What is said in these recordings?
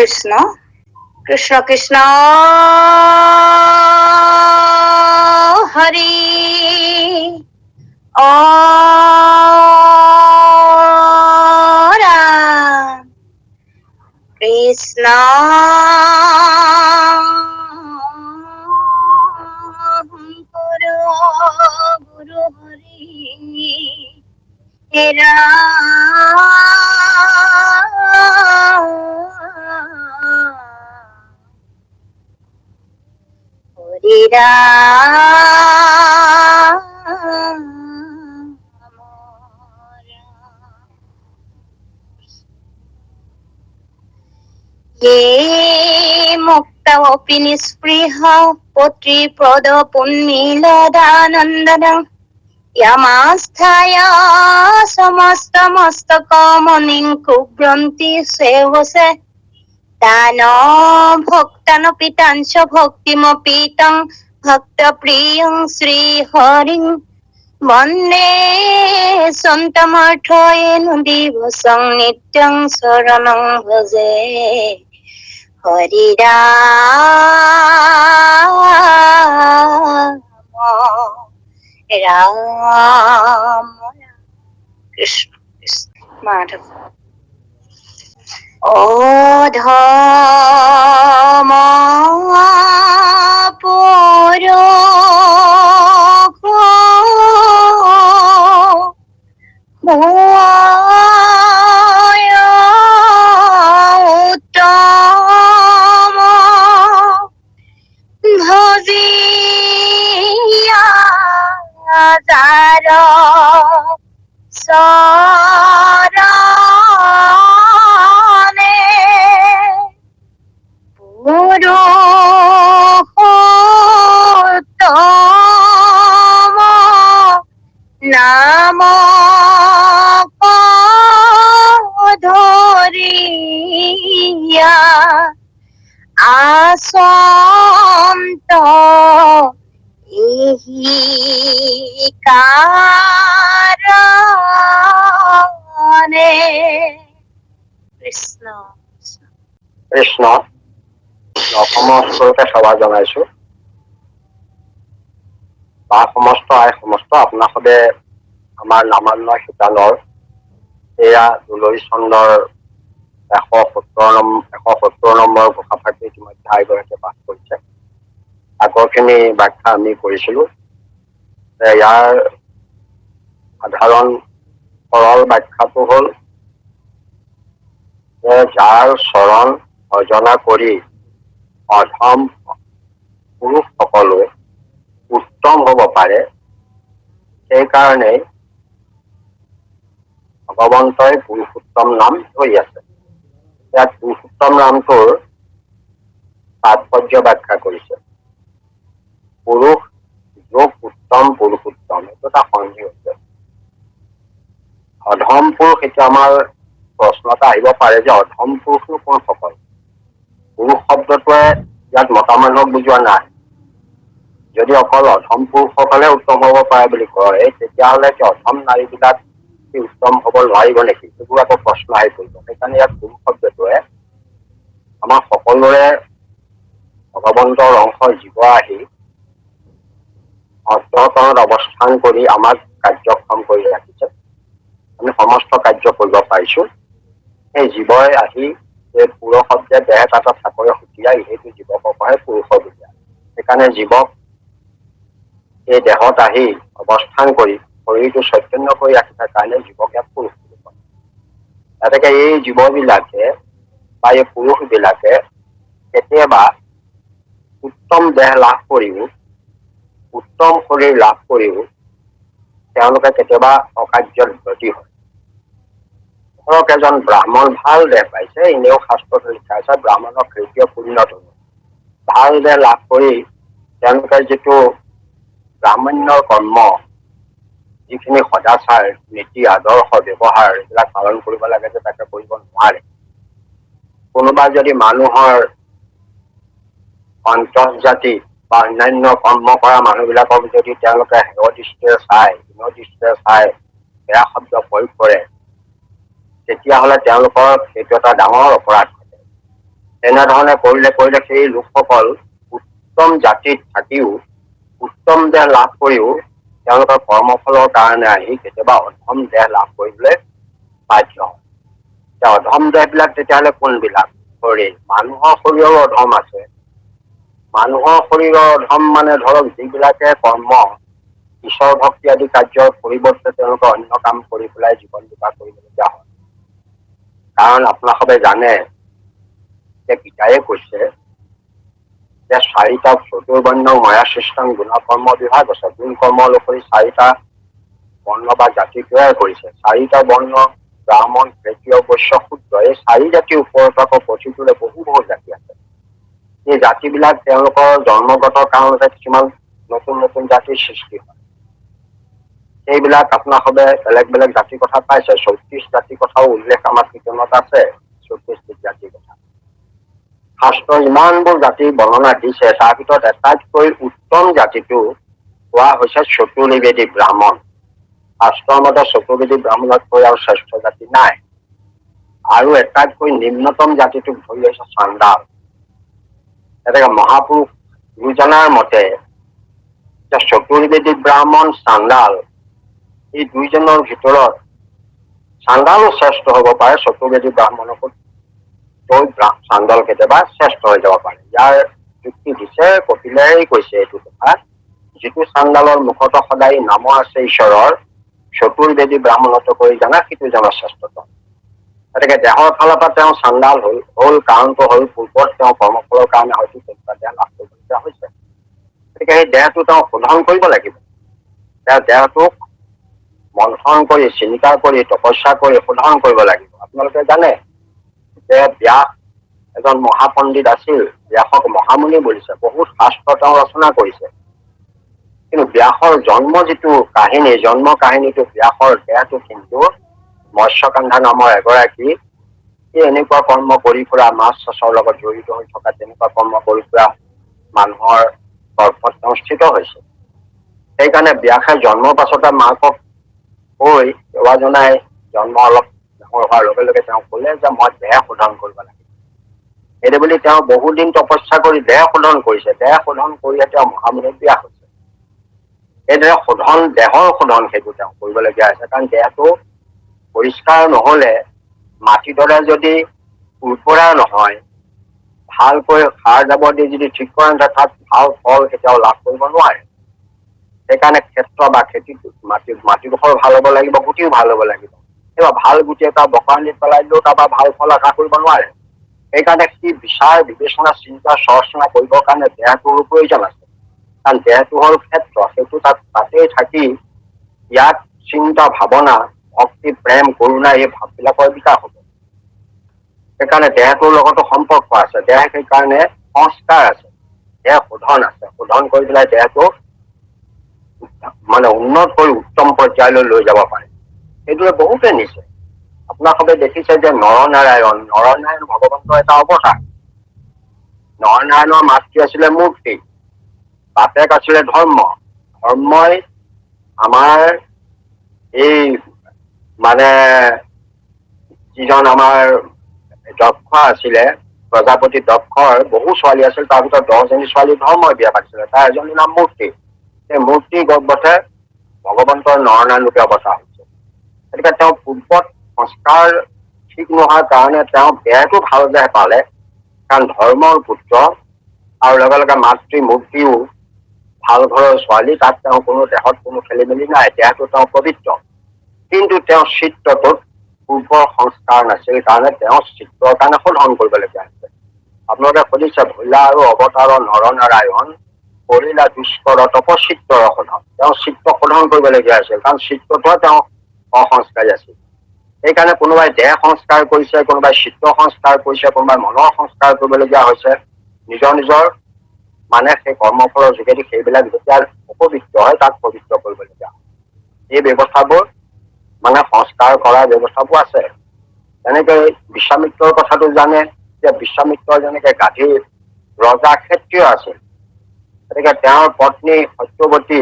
কৃষ্ণ কৃষ্ণ কৃষ্ণ হরি ও রাম কৃষ্ণ গুরু গুরু হরি হরি রাম ये मुक्तवपि निःस्पृह पुत्रीप्रद पुन्मीलदानन्दन यमास्थाय समस्तमस्तकमनिं कुर्वन्ति सेवसे तान भक्तानपि तांच भक्तिमपि तं भक्तप्रियं श्रीहरिं वन्दे सन्तमर्थयेन दिवसं नित्यं शरणं भजे हरि राम राम कृष्ण कृष्ण माधव অধম উত্তম ভজিয়া যার শরণে পুরুষোত্তম নাম ধরিয়া আসন্ত এহি কারণে কৃষ্ণ কৃষ্ণ সমস্তকে সেৱা জনাইছো বা সমস্ত আপোনাসবে আমাৰ নামান্য শিতানৰ এয়া দুলৰি চন্দ্ৰৰ 170 নম্বৰ ঘোষাফাকি ইতিমধ্যে আইগৰাকীয়ে পাঠ কৰিছে। আগৰখিনি ব্যাখ্যা আমি কৰিছিলো। ইয়াৰ সাধাৰণ সৰল ব্যাখ্যাটো হ'ল যে যাৰ চৰণ ভজনা কৰি অধম পুৰুষসকলো উত্তম হ'ব পাৰে, সেইকাৰণে ভগৱন্তই পুৰুষোত্তম নাম ধৰি আছে। ইয়াত পুৰুষোত্তম নামটোৰ তাৎপৰ্য ব্যাখ্যা কৰিছে। পুৰুষ যোগ উত্তম পুৰুষোত্তম, এইটো এটা সংধি হৈছে। অধম পুৰুষ, এতিয়া আমাৰ প্ৰশ্ন এটা আহিব পাৰে যে অধম পুৰুষনো কোনসকল? পুৰুষ শব্দটোৱে ইয়াত মতা মানুহক বুজোৱা নাই। যদি অকল অধম পুৰুষসকলে উত্তম হ'ব পাৰে বুলি কয়, তেতিয়াহ'লে অধম নাৰীবিলাক উত্তম হ'ব নোৱাৰিব নেকি? সেইবোৰ আকৌ প্ৰশ্ন আহি পৰিব। সেইকাৰণে ইয়াত পুৰুষ শব্দটোৱে আমাৰ সকলোৰে ভগৱন্তৰ অংশ জীৱ আহি অন্তঃকৰণত অৱস্থান কৰি আমাক কাৰ্যক্ষম কৰি ৰাখিছে। আমি সমস্ত কাৰ্য কৰিব পাৰিছো। সেই জীৱই আহি এই পুৰুষ শব্দে দেহ এটা চাকৰি সুকীয়াই সেইটো জীৱককহে পুৰুষ বুলিয়া। সেইকাৰণে জীৱক এই দেহত আহি অৱস্থান কৰি শৰীৰটো চৈতন্য কৰি ৰাখিবৰ কাৰণে জীৱক ইয়াত পুৰুষ বুলি কয়। গতিকে এই জীৱবিলাকে বা এই পুৰুষবিলাকে কেতিয়াবা উত্তম দেহ লাভ কৰিও, উত্তম শৰীৰ লাভ কৰিও তেওঁলোকে কেতিয়াবা অকাৰ্যত ব্ৰতী হয়। ধৰক এজন ব্ৰাহ্মণ ভাল দেহ পাইছে, এনেও শাস্ত্ৰত লিখা আছে ব্ৰাহ্মণক কৃতীয় পুণ্যত ভাল দেহ লাভ কৰি তেওঁলোকে যিটো ব্ৰাহ্মণ্যৰ কৰ্ম, যিখিনি সদাচাৰ নীতি আদৰ্শ ব্যৱহাৰ এইবিলাক পালন কৰিব লাগে যে তাকে কৰিব নোৱাৰে। কোনোবা যদি মানুহৰ অন্তৰ্জাতি বা অন্যান্য কৰ্ম কৰা মানুহবিলাকক যদি তেওঁলোকে হেয় দৃষ্টিৰে চাই, হীন দৃষ্টিৰে চাই বেয়া শব্দ প্ৰয়োগ কৰে, তেতিয়াহ'লে তেওঁলোকৰ সেইটো এটা ডাঙৰ অপৰাধ ঘটে। তেনেধৰণে কৰিলে সেই লোকসকল উত্তম জাতিত থাকিও উত্তম দেহ লাভ কৰিও তেওঁলোকৰ কৰ্মফলৰ কাৰণে আহি কেতিয়াবা অধম দেহ লাভ কৰিবলৈ বাধ্য হয়। অধম দেহবিলাক তেতিয়াহ'লে কোনবিলাক? শৰীৰ, মানুহৰ শৰীৰৰ অধম আছে। মানুহৰ শৰীৰৰ অধম মানে ধৰক যিবিলাকে কৰ্ম ঈশ্বৰ ভক্তি আদি কাৰ্যৰ পৰিৱৰ্তে তেওঁলোকে অন্য কাম কৰি পেলাই জীৱন নিৰ্বাহ কৰিবলগীয়া হয়। কাৰণ আপোনালোকে জানে যে গীতায়ে কৈছে যে চাৰিটা চতুৰ্বৰ্ণ ময়া সৃষ্টং গুণকৰ্ম বিভাগ আছে। গুণ কৰ্ম অনুসৰি চাৰিটা বৰ্ণ বা জাতি তৈয়াৰ কৰিছে। চাৰিটা বৰ্ণ ব্ৰাহ্মণ, ক্ষত্ৰিয়, বৈশ্য, শূদ্ৰ, এই চাৰি জাতিৰ ওপৰত আকৌ প্ৰতিটোৰে বহু জাতি আছে। এই জাতিবিলাক তেওঁলোকৰ জন্মগত কাৰণতে কিছুমান নতুন নতুন জাতিৰ সৃষ্টি হয়। সেইবিলাক আপোনালোকে বেলেগ বেলেগ জাতিৰ কথা পাইছে। 34 জাতিৰ কথাও উল্লেখ আমাৰ কীৰ্তনত আছে। 34 জাতিৰ কথা শাস্ত্ৰৰ ইমানবোৰ জাতিৰ বৰ্ণনা দিছে। তাৰ ভিতৰত আটাইতকৈ উত্তম জাতিটো কোৱা হৈছে চতুৰ্বেদী ব্ৰাহ্মণ। শাস্ত্ৰৰ মতে চতুৰ্বেদী ব্ৰাহ্মণতকৈ আৰু শ্ৰেষ্ঠ জাতি নাই। আৰু আটাইতকৈ নিম্নতম জাতিটোক ধৰি হৈছে চাণ্ডাল। এনেকে মহাপুৰুষ গুৰুজনাৰ মতে চতুৰ্বেদী ব্ৰাহ্মণ, চাণ্ডাল, এই দুইজনৰ ভিতৰত চাণ্ডালো শ্ৰেষ্ঠ হ'ব পাৰে। চতুৰ্বেদী ব্ৰাহ্মণকো চাণ্ডাল কেতিয়াবা শ্ৰেষ্ঠ হৈ যাব পাৰে। ইয়াৰ যুক্তি দিছে কপিলেই কৈছে এইটো কথা। যিটো চাণ্ডালৰ মুখত সদায় নাম আছে ঈশ্বৰৰ, চতুৰ্বেদী ব্ৰাহ্মণতকৈ জানা সিটো জনা শ্ৰেষ্ঠতম। গতিকে দেহৰ ফালৰ পৰা তেওঁ চাণ্ডাল হ'ল কাৰণটো হ'ল পূৰ্বত তেওঁ কৰ্মফলৰ কাৰণে হয়তো তেনেকুৱা দেহ লাভ কৰিবলগীয়া হৈছে। গতিকে সেই দেহটো তেওঁ শোধন কৰিব লাগিব। তেওঁ দেহটোক মন্থন কৰি চিন্তা কৰি তপস্যা কৰি শোধন কৰিব লাগিব। আপোনালোকে জানে যে ব্যাস এজন মহাপণ্ডিত আছিল। ব্যাসক মহামুনি বুলিছে। বহুত শাস্ত্ৰ তেওঁ ৰচনা কৰিছে। কিন্তু ব্যাসৰ জন্ম যিটো কাহিনী, জন্ম কাহিনীটো ব্যাসৰ দেহটো কিন্তু মৎস্যকান্ধা নামৰ এগৰাকী এনেকুৱা কৰ্ম কৰি ফুৰা, মাছ চাছৰ লগত জড়িত হৈ থকা তেনেকুৱা কৰ্ম কৰি ফুৰা মানুহৰ গৰ্ভত তেওঁ স্থিত হৈছে। সেইকাৰণে ব্যাসে জন্মৰ পাছতে মাকক কৈ সেৱা জনাই জন্ম অলপ ডাঙৰ হোৱাৰ লগে লগে তেওঁ ক'লে যে মই দেহ শোধন কৰিব লাগিব। সেইটো বুলি তেওঁ বহুদিন তপস্যা কৰি দেহ শোধন কৰিছে। দেহ শোধন কৰিয়ে তেওঁ মহামুনি ব্যাস হৈছে। সেইদৰে শোধন, দেহৰ শোধন সেইটো তেওঁ কৰিবলগীয়া হৈছে। কাৰণ দেহটো পৰিষ্কাৰ নহলে, মাটিৰ দৰে যদি উৰ্বৰা নহয়, ভালকৈ সাৰ জাবৰ দি যদি ঠিক কৰে তাত ভাল ফল কেতিয়াও লাভ কৰিব নোৱাৰে। সেইকাৰণে ক্ষেত্ৰ বা খেতিত মাটিডোখৰ ভাল হ'ব লাগিব, গুটিও ভাল হ'ব লাগিব। এইবাৰ ভাল গুটি এটা বকানিত পেলাই দিলেও তাৰপৰা ভাল ফল আশা কৰিব নোৱাৰে। সেইকাৰণে সি বিচাৰ বিবেচনা চিন্তা চৰ্চনা কৰিবৰ কাৰণে দেহটোৰ প্ৰয়োজন আছে। কাৰণ দেহটো হ'ল ক্ষেত্ৰ। সেইটো তাতেই থাকি ইয়াত চিন্তা ভাৱনা ভক্তি প্ৰেম কৰুণা এই ভাৱবিলাকৰ বিকাশ হ'ব। সেইকাৰণে দেহটোৰ লগতো সম্পৰ্ক আছে। দেহ সেইকাৰণে সংস্কাৰ আছে, দেহ শোধন আছে। শোধন কৰি পেলাই দেহটো মানে উন্নত কৰি উত্তম পৰ্যায়লৈ লৈ যাব পাৰে। সেইটোৱে বহুতে নিছে। আপোনালোকে দেখিছে যে নৰনাৰায়ণ ভগৱন্তৰ এটা অৱতাৰ। নৰনাৰায়ণৰ মাতৃ আছিলে মূৰ্তি, বাপেক আছিলে ধৰ্ম। ধৰ্মই আমাৰ এই মানে যিজন আমাৰ দক্ষ আছিলে, প্ৰজাপতি দক্ষৰ বহু ছোৱালী আছিল। তাৰ ভিতৰত 10জনী ছোৱালী ধৰ্মই বিয়া পাতিছিলে। তাৰ এজনীৰ নাম মূৰ্তি। সেই মূৰ্তি গৰ্ভতে ভগৱন্তৰ নৰনাৰায়ণ ৰূপে অৱতাৰ হৈছে। গতিকে তেওঁ পূৰ্বত সংস্কাৰ ঠিক নোহোৱাৰ কাৰণে তেওঁ দেহটো ভাল দেহ পালে। কাৰণ ধৰ্মৰ পুত্ৰ আৰু লগে লগে মাতৃ মূৰ্তিও ভাল ঘৰৰ ছোৱালী। তাত তেওঁ কোনো দেহত কোনো খেলি মেলি নাই, দেহটো তেওঁ পবিত্ৰ। কিন্তু তেওঁ চিত্ৰটোত পূৰ্বৰ সংস্কাৰ নাছিল কাৰণে তেওঁ চিত্ৰৰ কাৰণে শোধন কৰিবলগীয়া হৈছে। আপোনালোকে সুধিছে ভোলা আৰু অৱতাৰৰ নৰনাৰায়ণ কৰিলা দুষ্কৰ তপচিত্ৰৰ শোধন। তেওঁ চিত্ৰ শোধন কৰিবলগীয়া হৈছিল। কাৰণ চিত্ৰটোহে তেওঁ অসংস্কাৰী আছিল। সেইকাৰণে কোনোবাই দেহ সংস্কাৰ কৰিছে, কোনোবাই চিত্ৰ সংস্কাৰ কৰিছে, কোনোবাই মনৰ সংস্কাৰ কৰিবলগীয়া হৈছে। নিজৰ নিজৰ মানে সেই কৰ্মফলৰ যোগেদি সেইবিলাক যেতিয়া অপবিত্ৰ হয় তাক পবিত্ৰ কৰিবলগীয়া হয়। এই ব্যৱস্থাবোৰ মানে সংস্কাৰ কৰাৰ ব্যৱস্থাবোৰ আছে। তেনেকে বিশ্বামিত্ৰৰ কথাটো জানে যে বিশ্বামিত্ৰ যেনেকে গাধীৰ ৰজা ক্ষত্ৰিয় আছিল। গতিকে তেওঁৰ পত্নী সত্যৱতী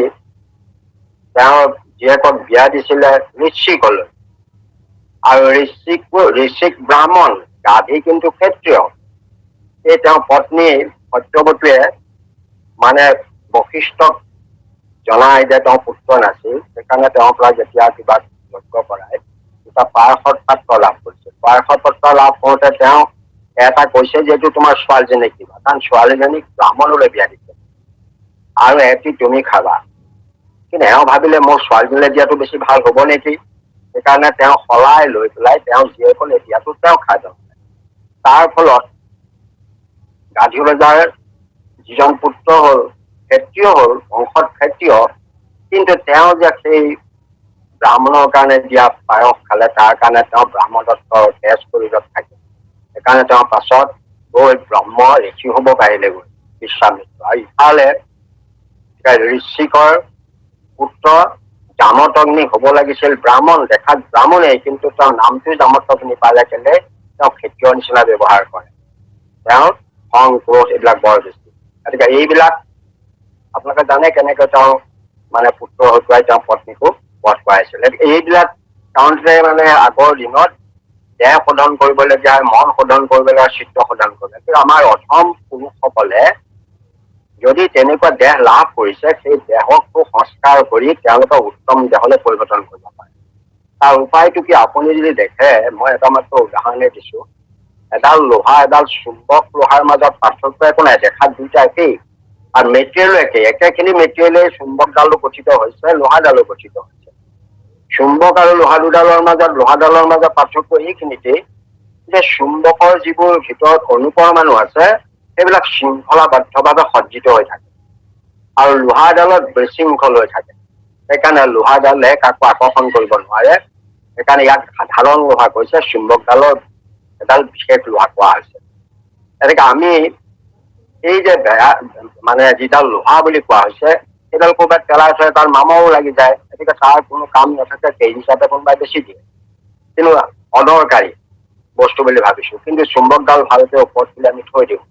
তেওঁৰ জীয়েকক বিয়া দিছিলে ঋষিকলৈ। আৰু ঋষিক ব্ৰাহ্মণ, গাধী কিন্তু ক্ষত্ৰিয়। এই তেওঁৰ পত্নী সত্যৱতীয়ে মানে বশিষ্ঠক জনাই যে তেওঁ পুত্ৰ নাছিল, সেইকাৰণে তেওঁৰ পৰা যেতিয়া কিবা যজ্ঞ কৰাই তেতিয়া পায়সৰ পাত্ৰ লাভ কৰিছিল। পায়সৰ পাত্ৰ লাভ কৰোঁতে তেওঁ এটা কৈছে যে এইটো তোমাৰ ছোৱালীজনী কিবা, কাৰণ ছোৱালীজনীক ব্ৰাহ্মণলৈ বিয়া দিছে আৰু এটি তুমি খাবা। কিন্তু এওঁ ভাবিলে মোৰ ছোৱালীজনীলৈ দিয়াটো বেছি ভাল হ'ব নেকি, সেইকাৰণে তেওঁ সলাই লৈ পেলাই তেওঁ জীয়েকলৈ দিয়াটো তেওঁ খাই যাব। তাৰ ফলত গাধী ৰজাৰ যিজন পুত্ৰ হ'ল ক্ষত্ৰিয় হ'ল, বংশত ক্ষত্ৰিয়, কিন্তু তেওঁ যে সেই ব্ৰাহ্মণৰ কাৰণে দিয়া পায়স খালে তাৰ কাৰণে তেওঁ ব্ৰাহ্মণত্বৰ তেজ শৰীৰত থাকে। সেইকাৰণে তেওঁ পাছত গৈ ব্ৰহ্ম ঋষি হ'ব পাৰিলেগৈ বিশ্বামিত্ৰ। আৰু ইফালে ঋষিকৰ পুত্ৰ জামদগ্নি হ'ব লাগিছিল ব্ৰাহ্মণ, দেখাত ব্ৰাহ্মণেই, কিন্তু তেওঁৰ নামটো জামদগ্নি পালে কেলে তেওঁ ক্ষত্ৰিয়ৰ নিচিনা ব্যৱহাৰ কৰে। তেওঁৰ খং ক্ৰোধ এইবিলাক বৰ বেছি। গতিকে এইবিলাক আপোনালোকে জানে কেনেকৈ তেওঁ মানে পুত্ৰ হতুৱাই তেওঁ পত্নীকো বধ কৰাইছিল। এইবিলাক কাৰণতে মানে আগৰ দিনত দেহ শোধন কৰিবলগীয়া হয়, মন শোধন কৰিবলগীয়া, চিত্ৰ শোধন কৰিব। কিন্তু আমাৰ অধম পুৰুষসকলে যদি তেনেকুৱা দেহ লাভ কৰিছে, সেই দেহকো সংস্কাৰ কৰি তেওঁলোকে উত্তম দেহলৈ পৰিৱৰ্তন কৰিব পাৰে। তাৰ উপায়টো কি, আপুনি যদি দেখে, মই এটা মাত্ৰ উদাহৰণে দিছো, এডাল লোহা এডাল চুম্বক লোহাৰ মাজত পাৰ্থক্য একো নাই, দেখাত দুইটা একেই আৰু মেটেৰিয়েলো একেই, একেখিনি মেটেৰিয়েলে চুম্বকডালো গঠিত হৈছে, লোহাডালো গঠিত হৈছে। চুম্বক আৰু লোহা লোহাডালৰ মাজত পাৰ্থক্য এইখিনিতেই যে চুম্বকৰ যিবোৰ ভিতৰত অনুপৰমাণু আছে সেইবিলাক শৃংখলাবদ্ধভাৱে সজ্জিত হৈ থাকে আৰু লোহাডালত বিশৃংখল হৈ থাকে। সেইকাৰণে লোহাডালে কাকো আকৰ্ষণ কৰিব নোৱাৰে, সেইকাৰণে ইয়াক সাধাৰণ লোহা কৈছে, চুম্বকডালৰ এডাল বিশেষ লোহা কোৱা হৈছে। এনেকে আমি এই যে মানে যিডাল লোহা বুলি কোৱা হৈছে সেইডাল ক'ৰবাত পেলাই থয়, তাৰ মামৰো লাগি যায়, গতিকে তাৰ কোনো কাম নাথাকে, সেই হিচাপে কোনোবাই বেছি দিয়ে, কিন্তু অদৰকাৰী বস্তু বুলি ভাবিছো। কিন্তু চুম্বকডাল ভালকে ওপৰত তুলি আমি থৈ দিওঁ।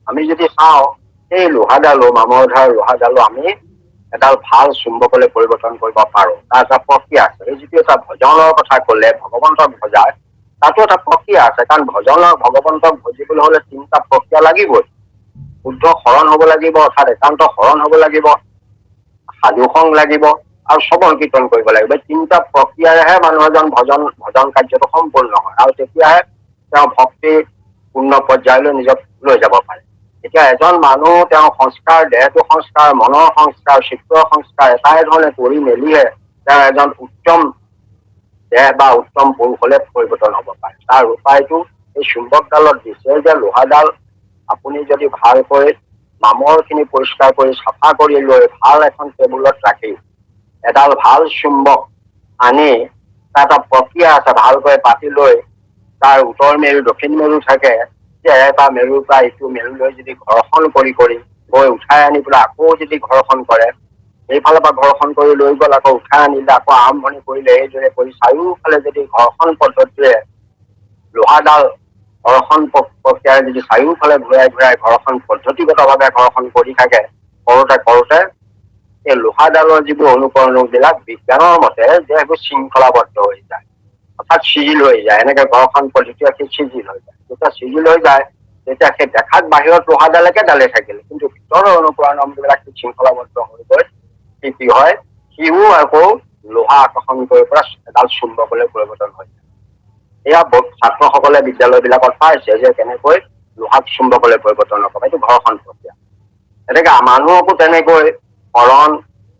আমি যদি চাওঁ সেই লোহাডালো, মামৰ ধৰা লোহাডালো আমি এডাল ভাল চুম্বকলৈ পৰিৱৰ্তন কৰিব পাৰো। তাৰ এটা প্ৰক্ৰিয়া আছে। এই যিটো এটা ভজনৰ কথা ক'লে, ভগৱন্তক ভজাৰ, তাতো এটা প্ৰক্ৰিয়া আছে, কাৰণ ভগৱন্তক ভজিবলৈ হলে তিনিটা প্ৰক্ৰিয়া লাগিবই। শুদ্ধ শৰণ হ'ব লাগিব, অৰ্থাৎ একান্ত শৰণ হ'ব লাগিব, সাধুসং লাগিব আৰু শ্ৰৱণ কীৰ্তন কৰিব লাগিব। এই তিনিটা প্ৰক্ৰিয়াৰেহে মানুহ এজন ভজন কাৰ্যটো সম্পূৰ্ণ হয় আৰু তেতিয়াহে তেওঁ ভক্তি পূৰ্ণ পৰ্যায়লৈ নিজক লৈ যাব পাৰে। এতিয়া এজন মানুহ তেওঁ সংস্কাৰ, দেহটো সংস্কাৰ, মনৰ সংস্কাৰ, চিত্ৰৰ সংস্কাৰ এটাই ধৰণে কৰি মেলিহে তেওঁ এজন উত্তম দেহ বা উত্তম পুৰুষলৈ পৰিৱৰ্তন হ'ব পাৰে। তাৰ উপায়টো এই চুম্বকডালত দিছে যে লোহাডাল আপুনি যদি ভালকৈ মামৰ খিনি পৰিষ্কাৰ কৰি চাফা কৰি লৈ ভাল এখন টেবুলত ৰাখি এডাল ভাল চুম্বক আনি তাৰ এটা প্ৰক্ৰিয়া আছে, ভালকৈ পাতি লৈ তাৰ উত্তৰ মেৰু দক্ষিণ মেৰু থাকে, যে এটা মেৰুৰ পৰা ইটো মেৰুলৈ যদি ঘৰ্ষণ কৰি কৰি গৈ উঠাই আনি পেলাই আকৌ যদি ঘৰ্ষণ কৰে, এইফালৰ পৰা ঘৰ্ষণ কৰি লৈ গ'ল, আকৌ উঠাই আনিলে, আকৌ আৰম্ভণি কৰিলে, এইদৰে কৰি চাৰিওফালে যদি ঘৰ্ষণ পদ্ধতিৰে লোহাডাল ঘৰ্ষণ প্ৰক্ৰিয়াৰে যদি চাৰিওফালে ঘূৰাই ঘূৰাই ঘৰ্ষণ পদ্ধতিগতভাৱে ঘৰ্ষণ কৰি থাকে, কৰোঁতে এই লোহাডালৰ যিবোৰ অনুকৰণবিলাক বিজ্ঞানৰ মতে যে সেইবোৰ শৃংখলাবদ্ধ হৈ যায়, অৰ্থাৎ চিজিল হৈ যায়। এনেকে ঘৰ্ষণ পদ্ধতিৰে সেই চিজিল হৈ যায়। যেতিয়া চিজিল হৈ যায় তেতিয়া সেই দেখাত বাহিৰত লোহাডালেকে ডালে থাকিল, কিন্তু ভিতৰৰ অনুকৰণবিলাক শৃংখলাবদ্ধ হৈ গৈ কি হয়, সিও আকৌ লোহা আকৰ্ষণ কৰি পৰা এডাল চুম্বকলৈ পৰিৱৰ্তন হৈ যায়। এয়া ছাত্ৰসকলে বিদ্যালয়বিলাকত পাইছে যে কেনেকৈ লোহাক চুম্বকলৈ পৰিৱৰ্তন নকৰে, এইটো ঘৰ্ষণ প্ৰক্ৰিয়া। এনেকে মানুহকো তেনেকৈ শৰণ,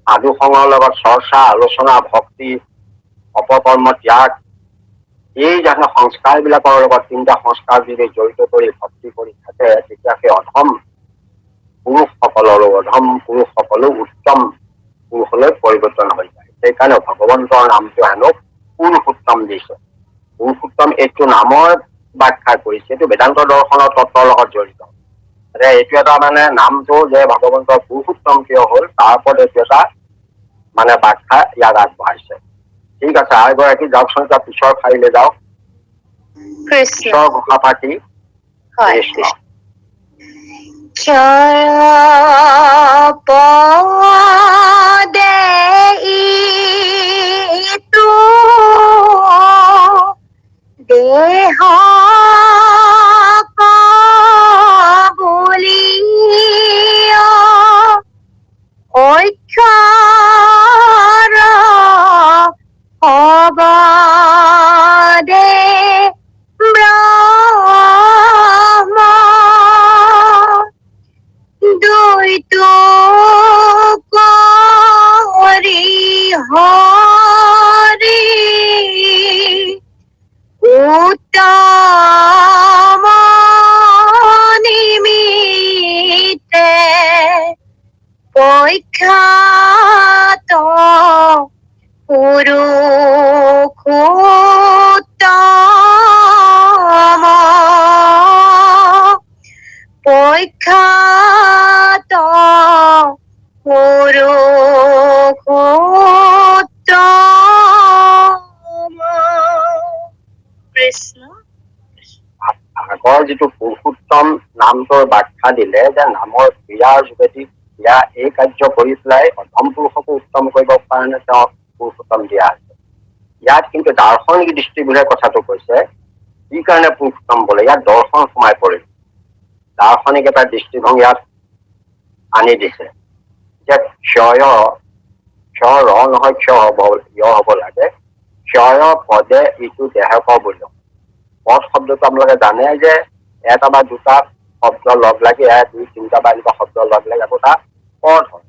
সাধুসংগৰ লগত চৰ্চা, আলোচনা, ভক্তি, অপকৰ্ম ত্যাগ, এই জাতীয় সংস্কাৰ বিলাকৰ লগত তিনিটা সংস্কাৰ যদি জড়িত কৰি ভক্তি কৰি থাকে, তেতিয়া সেই অধম পুৰুষসকলৰো উত্তম পুৰুষলৈ পৰিৱৰ্তন হৈ যায়। সেইকাৰণে ভগৱন্তৰ নামটো হেনো পুৰুষোত্তম দিছে। পুৰুষোত্তম এইটো নামৰ ব্যাখ্যা কৰিছে, এইটো বেদান্ত দৰ্শনৰ তত্ত্বৰ লগত জড়িত। এইটো এটা মানে নামটো যে ভগৱন্তৰ পুৰুষোত্তম কিয় হ'ল, তাৰ ওপৰত এইটো এটা মানে ব্যাখ্যা ইয়াত আগবঢ়াইছে। ঠিক আছে, আৰু এগৰাকী যাওকচোন, তাৰ পিছৰ ফাইলে যাওক। পিছৰ ঘোষা পাতি কৃষ্ণ পদে ইটো দেহ পৰীক্ষাত পুৰুষোত্তম পৰীক্ষাত পুৰুষোত্তম কৃষ্ণ। আগৰ যিটো পুৰুষোত্তম নামটোৰ ব্যাখ্যা দিলে যে নামৰ ক্ৰিয়াৰ যোগেদি ক্ৰিয়া এই কাৰ্য কৰি পেলাই অধম পুৰুষকো উত্তম কৰিব কাৰণে তেওঁক পুৰুষোত্তম দিয়া আছে। ইয়াত কিন্তু দাৰ্শনিক দৃষ্টিবোৰে কথাটো কৈছে কি কাৰণে পুৰুষোত্তম বোলে, ইয়াত দৰ্শন সোমাই পৰিল। দাৰ্শনিক এটা দৃষ্টিভংগী ইয়াত আনি দিছে যে ক্ষয় ৰ নহয় ক্ষয় হ'ব লাগে, ক্ষয় পদে ইটো দেহক বোলো। পদ শব্দটো আপোনালোকে জানে যে এটা বা দুটা শব্দ লগ লাগি দুই তিনিটা বা এনেকুৱা শব্দ লগ লাগি একোটা পদ হয়,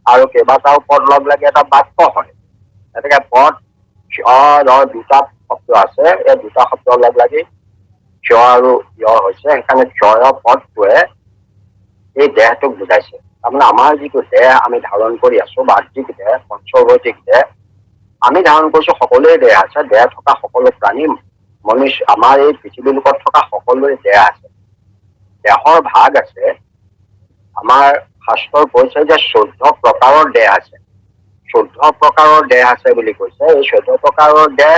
আৰু কেইবাটাও পদ লগ লাগি এটা বাক্য হয়। গতিকে পদ দুটা শব্দ আছে, এই দুটা শব্দ লগ লাগি ক্ষয় আৰু য় হৈছে। সেইকাৰণে ক্ষয় পদটোৱে এই দেহটোক বুজাইছে। তাৰমানে আমাৰ যিটো দেহ আমি ধাৰণ কৰি আছো, বাহ্যিক দেহ, পঞ্চভৌতিক দেহ আমি ধাৰণ কৰিছো, সকলোৰে দেহ আছে। দেহ থকা সকলো প্ৰাণী মনুষ্য আমাৰ এই পৃথিৱীৰ লোকত থকা সকলোৰে দেহ আছে, দেহৰ ভাগ আছে। আমাৰ শাস্ত্ৰৰ কৈছে যে 14 প্ৰকাৰৰ দেহ আছে, 14 প্ৰকাৰৰ দেহ আছে বুলি কৈছে। এই 14 প্ৰকাৰৰ দেহ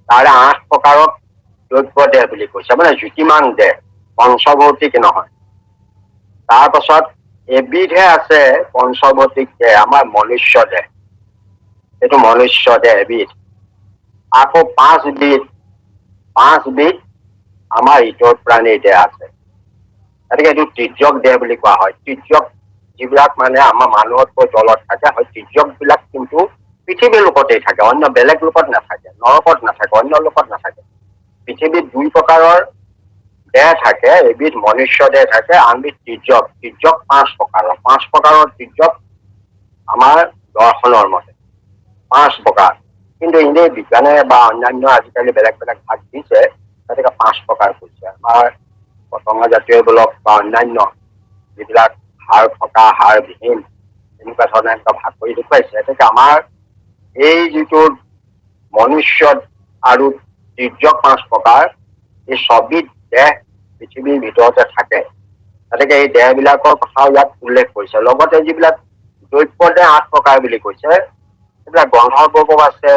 তাৰে 8 প্ৰকাৰক দ্ৰব্য দেহ বুলি কৈছে, মানে জ্যোতিমান দেহ, পঞ্চভৌতিক নহয়। তাৰ পাছত এবিধহে আছে পঞ্চভৌতিক দেহ, আমাৰ মনুষ্য দেহ, এইটো মনুষ্য দেহ এবিধ। আকৌ 5 বিধ আমাৰ ইতৰ প্ৰাণীৰ দেহ আছে। গতিকে এইটো তিৰ্যক দেহ বুলি কোৱা হয়। তিৰ্যক যিবিলাক মানে আমাৰ মানুহতকৈ তলত থাকে হয়, তিৰ্যক বিলাক কিন্তু পৃথিৱীৰ লোকতেই থাকে, অন্য বেলেগ লোকত নাথাকে, নৰকত নাথাকে, অন্য লোকত নাথাকে। পৃথিৱীত 2 প্ৰকাৰৰ দেহ থাকে, এবিধ মনুষ্য দেহ থাকে, আনবিধ তিৰ্যক। তিৰ্যক 5 প্ৰকাৰৰ। 5 প্ৰকাৰৰ তিৰ্যক আমাৰ দৰ্শনৰ মতে 5 প্ৰকাৰ, কিন্তু এনেই বিজ্ঞানে বা অন্যান্য আজিকালি বেলেগ বেলেগ ভাগ দিছে, গতিকে 5 প্ৰকাৰ কৈছে। আমাৰ পতংগ জাতীয় বোলক বা অন্যান্য যিবিলাক হাড় থকা হাড়বিহীন এনেকুৱা ধৰণে এটা ভাগ কৰি দেখুৱাইছে। গতিকে আমাৰ এই যিটো মনুষ্য আৰু তিৰ্যক 5 প্ৰকাৰ, এই ছবিধ দেহ পৃথিৱীৰ ভিতৰতে থাকে। গতিকে এই দেহবিলাকৰ কথাও ইয়াত উল্লেখ কৰিছে। লগতে যিবিলাক দ্ৰব্য দেহ 8 প্ৰকাৰ বুলি কৈছে, এইবিলাক গন্ধৰ্ব আছে,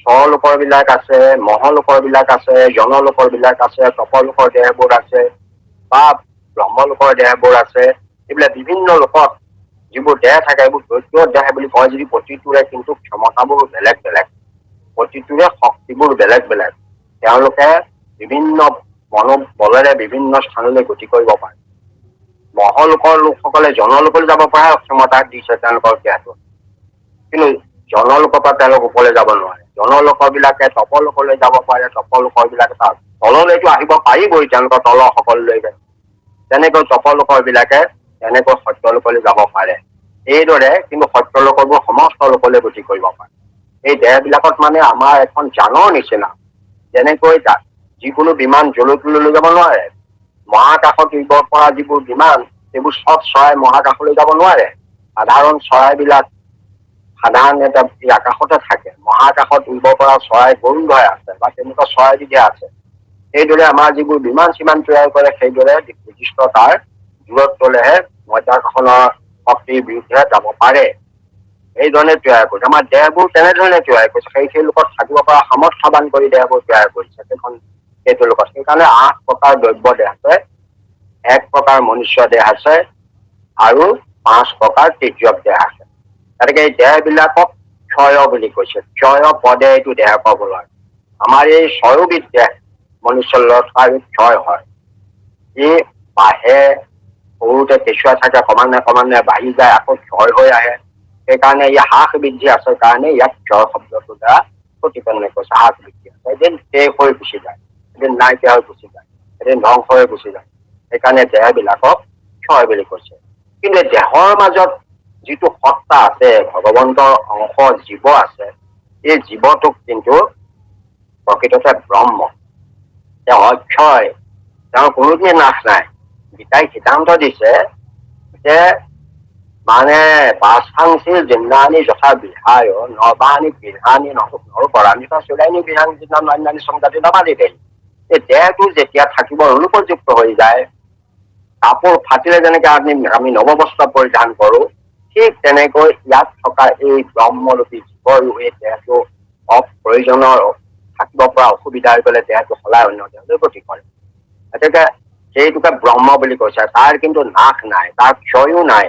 স্বলোকৰ বিলাক আছে, মহলোকৰ বিলাক আছে, জনলোকৰ বিলাক আছে, তপলোকৰ দেহবোৰ আছে বা ব্ৰহ্মলোকৰ দেহবোৰ আছে। এইবিলাক বিভিন্ন লোকত যিবোৰ দেহ থাকে এইবোৰ দ্ৰব্য দেহ বুলি কয়। যদি প্ৰতিটোৰে কিন্তু ক্ষমতাবোৰ বেলেগ বেলেগ, প্ৰতিটোৰে শক্তিবোৰ বেলেগ বেলেগ, তেওঁলোকে বিভিন্ন মনোবলেৰে বিভিন্ন স্থানলৈ গতি কৰিব পাৰে। মহলোকৰ লোকসকলে জনলোকলৈ যাব পৰা ক্ষমতা দিছে তেওঁলোকৰ দেহটো, কিন্তু জনলোকৰ পৰা তেওঁলোক ওপৰলৈ যাব নোৱাৰে। জনলোকৰ বিলাকে তপলোকলৈ যাব পাৰে, তপলোকৰ বিলাকে তাৰ তললৈতো আহিব পাৰিবই, তেওঁলোকৰ তলৰ সকললৈকে। তেনেকৈ তপলোকৰ বিলাকে তেনেকৈ সত্যলোকলৈ যাব পাৰে। এইদৰে কিন্তু সত্যলোকবোৰ সমস্ত লোকলৈ গতি কৰিব পাৰে। এই দেহবিলাকত মানে আমাৰ এখন যানৰ নিচিনা, যেনেকৈ যিকোনো বিমান জলৈ তলৈ লৈ যাব নোৱাৰে। মহাকাশত উৰিব পৰা যিবোৰ বিমান, সেইবোৰ চব চৰাই মহাকাশলৈ যাব নোৱাৰে। সাধাৰণ চৰাইবিলাক সাধাৰণ এটা আকাশতে থাকে। মহাকাশত উৰিব পৰা চৰাই গৰুধৰ আছে বা তেনেকুৱা চৰাই বিধে আছে। সেইদৰে আমাৰ যিবোৰ বিমান চিমান তৈয়াৰ কৰে, সেইদৰে নিৰ্দিষ্ট তাৰ দূৰত্বলৈহে মধ্যাকৰ্ষণৰ শক্তিৰ বিৰুদ্ধে যাব পাৰে। এইধৰণে তৈয়াৰ কৰিছে। আমাৰ দেহবোৰ তেনেধৰণে তৈয়াৰ কৰিছে, সেই লোকত থাকিব পৰা সামৰ্থ্যৱান কৰি দেহবোৰ তৈয়াৰ কৰিছে সেইটো লোকত। সেইকাৰণে 8 প্ৰকাৰ দ্ৰব্য দেহ আছে, 1 প্ৰকাৰ মনুষ্য দেহ আছে আৰু 5 প্ৰকাৰ তিৰ্যক দেহ আছে। গতিকে এই দেহবিলাকক ক্ষয় বুলি কৈছে। ক্ষয় পদে এইটো দেহ পাবলৈ। আমাৰ এই 6 বিধ দেহ মনুষ্যৰ লগত ক্ষয় হয়। ই বাঢ়ে, সৰুতে কেঁচুৱা থাকে, ক্ৰমান্বয়ে বাঢ়ি যায়, আকৌ ক্ষয় হৈ আহে। সেইকাৰণে ই হ্ৰাস বৃদ্ধি আছে কাৰণে ইয়াক ক্ষয় শব্দটো দ্বাৰা প্ৰতিপন্ন কৰিছে। হ্ৰাস বৃদ্ধি আছে, এদিন শেষ হৈ গুচি যায়, এদিন নাইকিয়া হৈ গুচি যায়, এদিন ধ্বংস হৈ গুচি যায়। সেইকাৰণে দেহবিলাকক ক্ষয় বুলি কৈছে। কিন্তু দেহৰ মাজত যিটো সত্তা আছে, ভগৱন্তৰ অংশ জীৱ আছে, এই জীৱটোক কিন্তু প্ৰকৃততে ব্ৰহ্ম, তেওঁ অক্ষয়, তেওঁৰ কোনোদিনে নাশ নাই। গীতাই সিদ্ধান্ত দিছে যে মানে পাঁচাংশি জিন্নানি যথা বিহায় নবানি বিধানি নৰপৰাণিত চুলাইনি বিধান জিন্না নান্যানি সংজাতি নামাদি দেই। এই দেহটো যেতিয়া থাকিব অনুপযুক্ত হৈ যায়, কাপোৰ ফাটিলে যেনেকে আমি নৱবস্ত্ৰ পৰিধান কৰো, ঠিক তেনেকৈ ইয়াত থকা এই ব্ৰহ্মৰূপী জীৱৰ এই দেহটো অপ্ৰয়োজনৰ থাকিব পৰা অসুবিধা হৈ গ'লে দেহটো সলাই অন্য দেহলৈ গতি কৰে। গতিকে সেইটোকে ব্ৰহ্ম বুলি কৈছে। তাৰ কিন্তু নাশ নাই, তাৰ ক্ষয়ো নাই,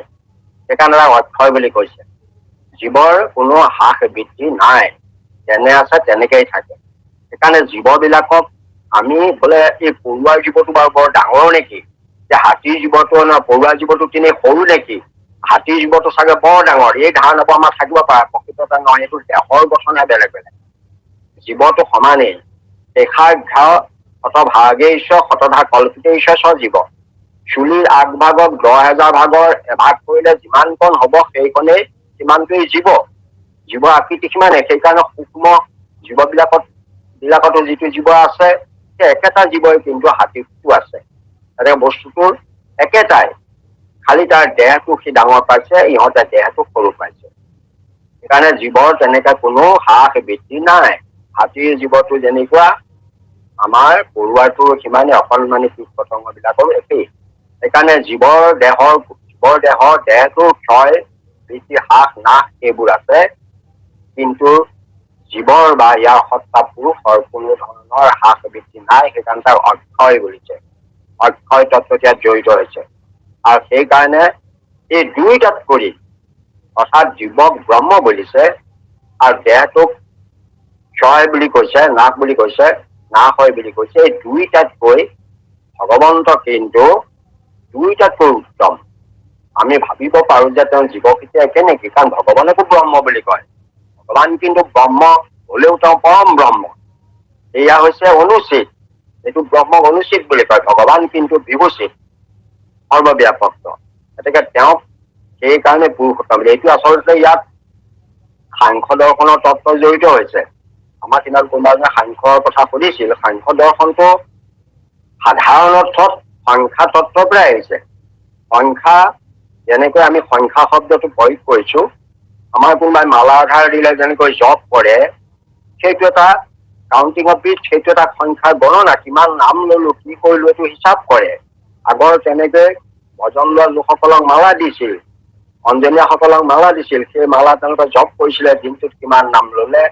সেইকাৰণে তাক অক্ষয় বুলি কৈছে। জীৱৰ কোনো হ্ৰাস বৃদ্ধি নাই, যেনে আছে তেনেকেই থাকে। সেইকাৰণে জীৱবিলাকক আমি বোলে এই পৰুৱা জীৱটো বাৰু বৰ ডাঙৰ নেকি, যে হাতীৰ জীৱটো পৰুৱা জীৱটো কিনে সৰু নেকি, হাতীৰ জীৱটো চাগে বৰ ডাঙৰ, এই ধাৰণাবোৰ আমাৰ থাকিব পাৰে। প্ৰকৃততে নহয়, এইটো দেহৰ গঠনে বেলেগ বেলেগ, জীৱটো সমানেই। দেশাঘ্য শতভাগেশ শতধা কল্পিতেশ জীৱ। চুলিৰ আগভাগক 10,000 ভাগৰ এভাগ কৰিলে যিমানকণ হ'ব সেইকণেই সিমানটোৱেই জীৱ। জীৱ আকৃতি সিমানে। সেইকাৰণে সূক্ষ্ম বিলাকতো যিটো জীৱ আছে, সেই একেটা জীৱই কিন্তু হাতীটো আছে। গতিকে বস্তুটোৰ একেটাই, খালি তাৰ দেহটো সি ডাঙৰ পাইছে, ইহঁতে দেহটো সৰু পাইছে। সেইকাৰণে জীৱৰ তেনেকে কোনো হ্ৰাস বৃদ্ধি নাই। হাতীৰ জীৱটো যেনেকুৱা, আমাৰ পৰুৱাটোৰ সিমানে অকণমানি কীট পতংগ বিলাকৰো একেই। সেইকাৰণে জীৱৰ দেহৰ দেহটোৰ ক্ষয় বৃদ্ধি হ্ৰাস নাশ এইবোৰ আছে, কিন্তু জীৱৰ বা ইয়াৰ সত্তা পুৰুষৰ কোনো ধৰণৰ হ্ৰাস বৃদ্ধি নাই। সেইকাৰণে তাৰ অক্ষয় বুলিছে, অক্ষয় তত্ত্বত ইয়াত জড়িত হৈছে। আৰু সেইকাৰণে এই দুইটাত কৰি অৰ্থাৎ জীৱক ব্ৰহ্ম বুলিছে, আৰু দেহটোক ক্ষয় বুলি কৈছে, নাশ বুলি কৈছে, নাশ হয় বুলি কৈছে। এই দুইটাতকৈ ভগৱন্ত কিন্তু দুইটাতকৈ উত্তম। আমি ভাবিব পাৰো যে তেওঁ জীৱক এতিয়া একে নেকি, কাৰণ ভগৱানকো ব্ৰহ্ম বুলি কয়। ভগৱান কিন্তু ব্ৰহ্ম হলেও তেওঁ পৰম ব্ৰহ্ম, এয়া হৈছে অনুচিত। এইটো ব্ৰহ্মক অনুচিত বুলি কয়। ভগৱান কিন্তু বিভূষিত, সৰ্বব্যাপক। গতিকে তেওঁক সেইকাৰণে পুৰুষোত্তম। এইটো আচলতে ইয়াত সাংখ্য দৰ্শনৰ তত্ত্ব জড়িত হৈছে। আমাৰ দিনত কোনোবা এজনে সাংখ্যৰ কথা সুধিছিল। সাংখ্য দৰ্শনটো সাধাৰণ অৰ্থত সংখ্যা তত্ত্বৰ পৰাই আহিছে। সংখ্যা যেনেকৈ আমি সংখ্যা শব্দটো প্ৰয়োগ কৰিছো, আমাৰ কোনোবাই মালা আধাৰ দিলে যেনেকৈ জপ কৰে, সেইটো এটা কাউণ্টিং অফ বিট, সেইটো এটা সংখ্যাৰ গণনা। কিমান নাম ললো, কি কৰিলো, এইটো হিচাপ কৰে। আগৰ তেনেকৈ ভজন লোৱা লোকসকলক মালা দিছিল, অঞ্জনীয়াসকলক মালা দিছিল। সেই মালা তেওঁলোকে জপ কৰিছিলে, দিনটোত কিমান নাম ললে,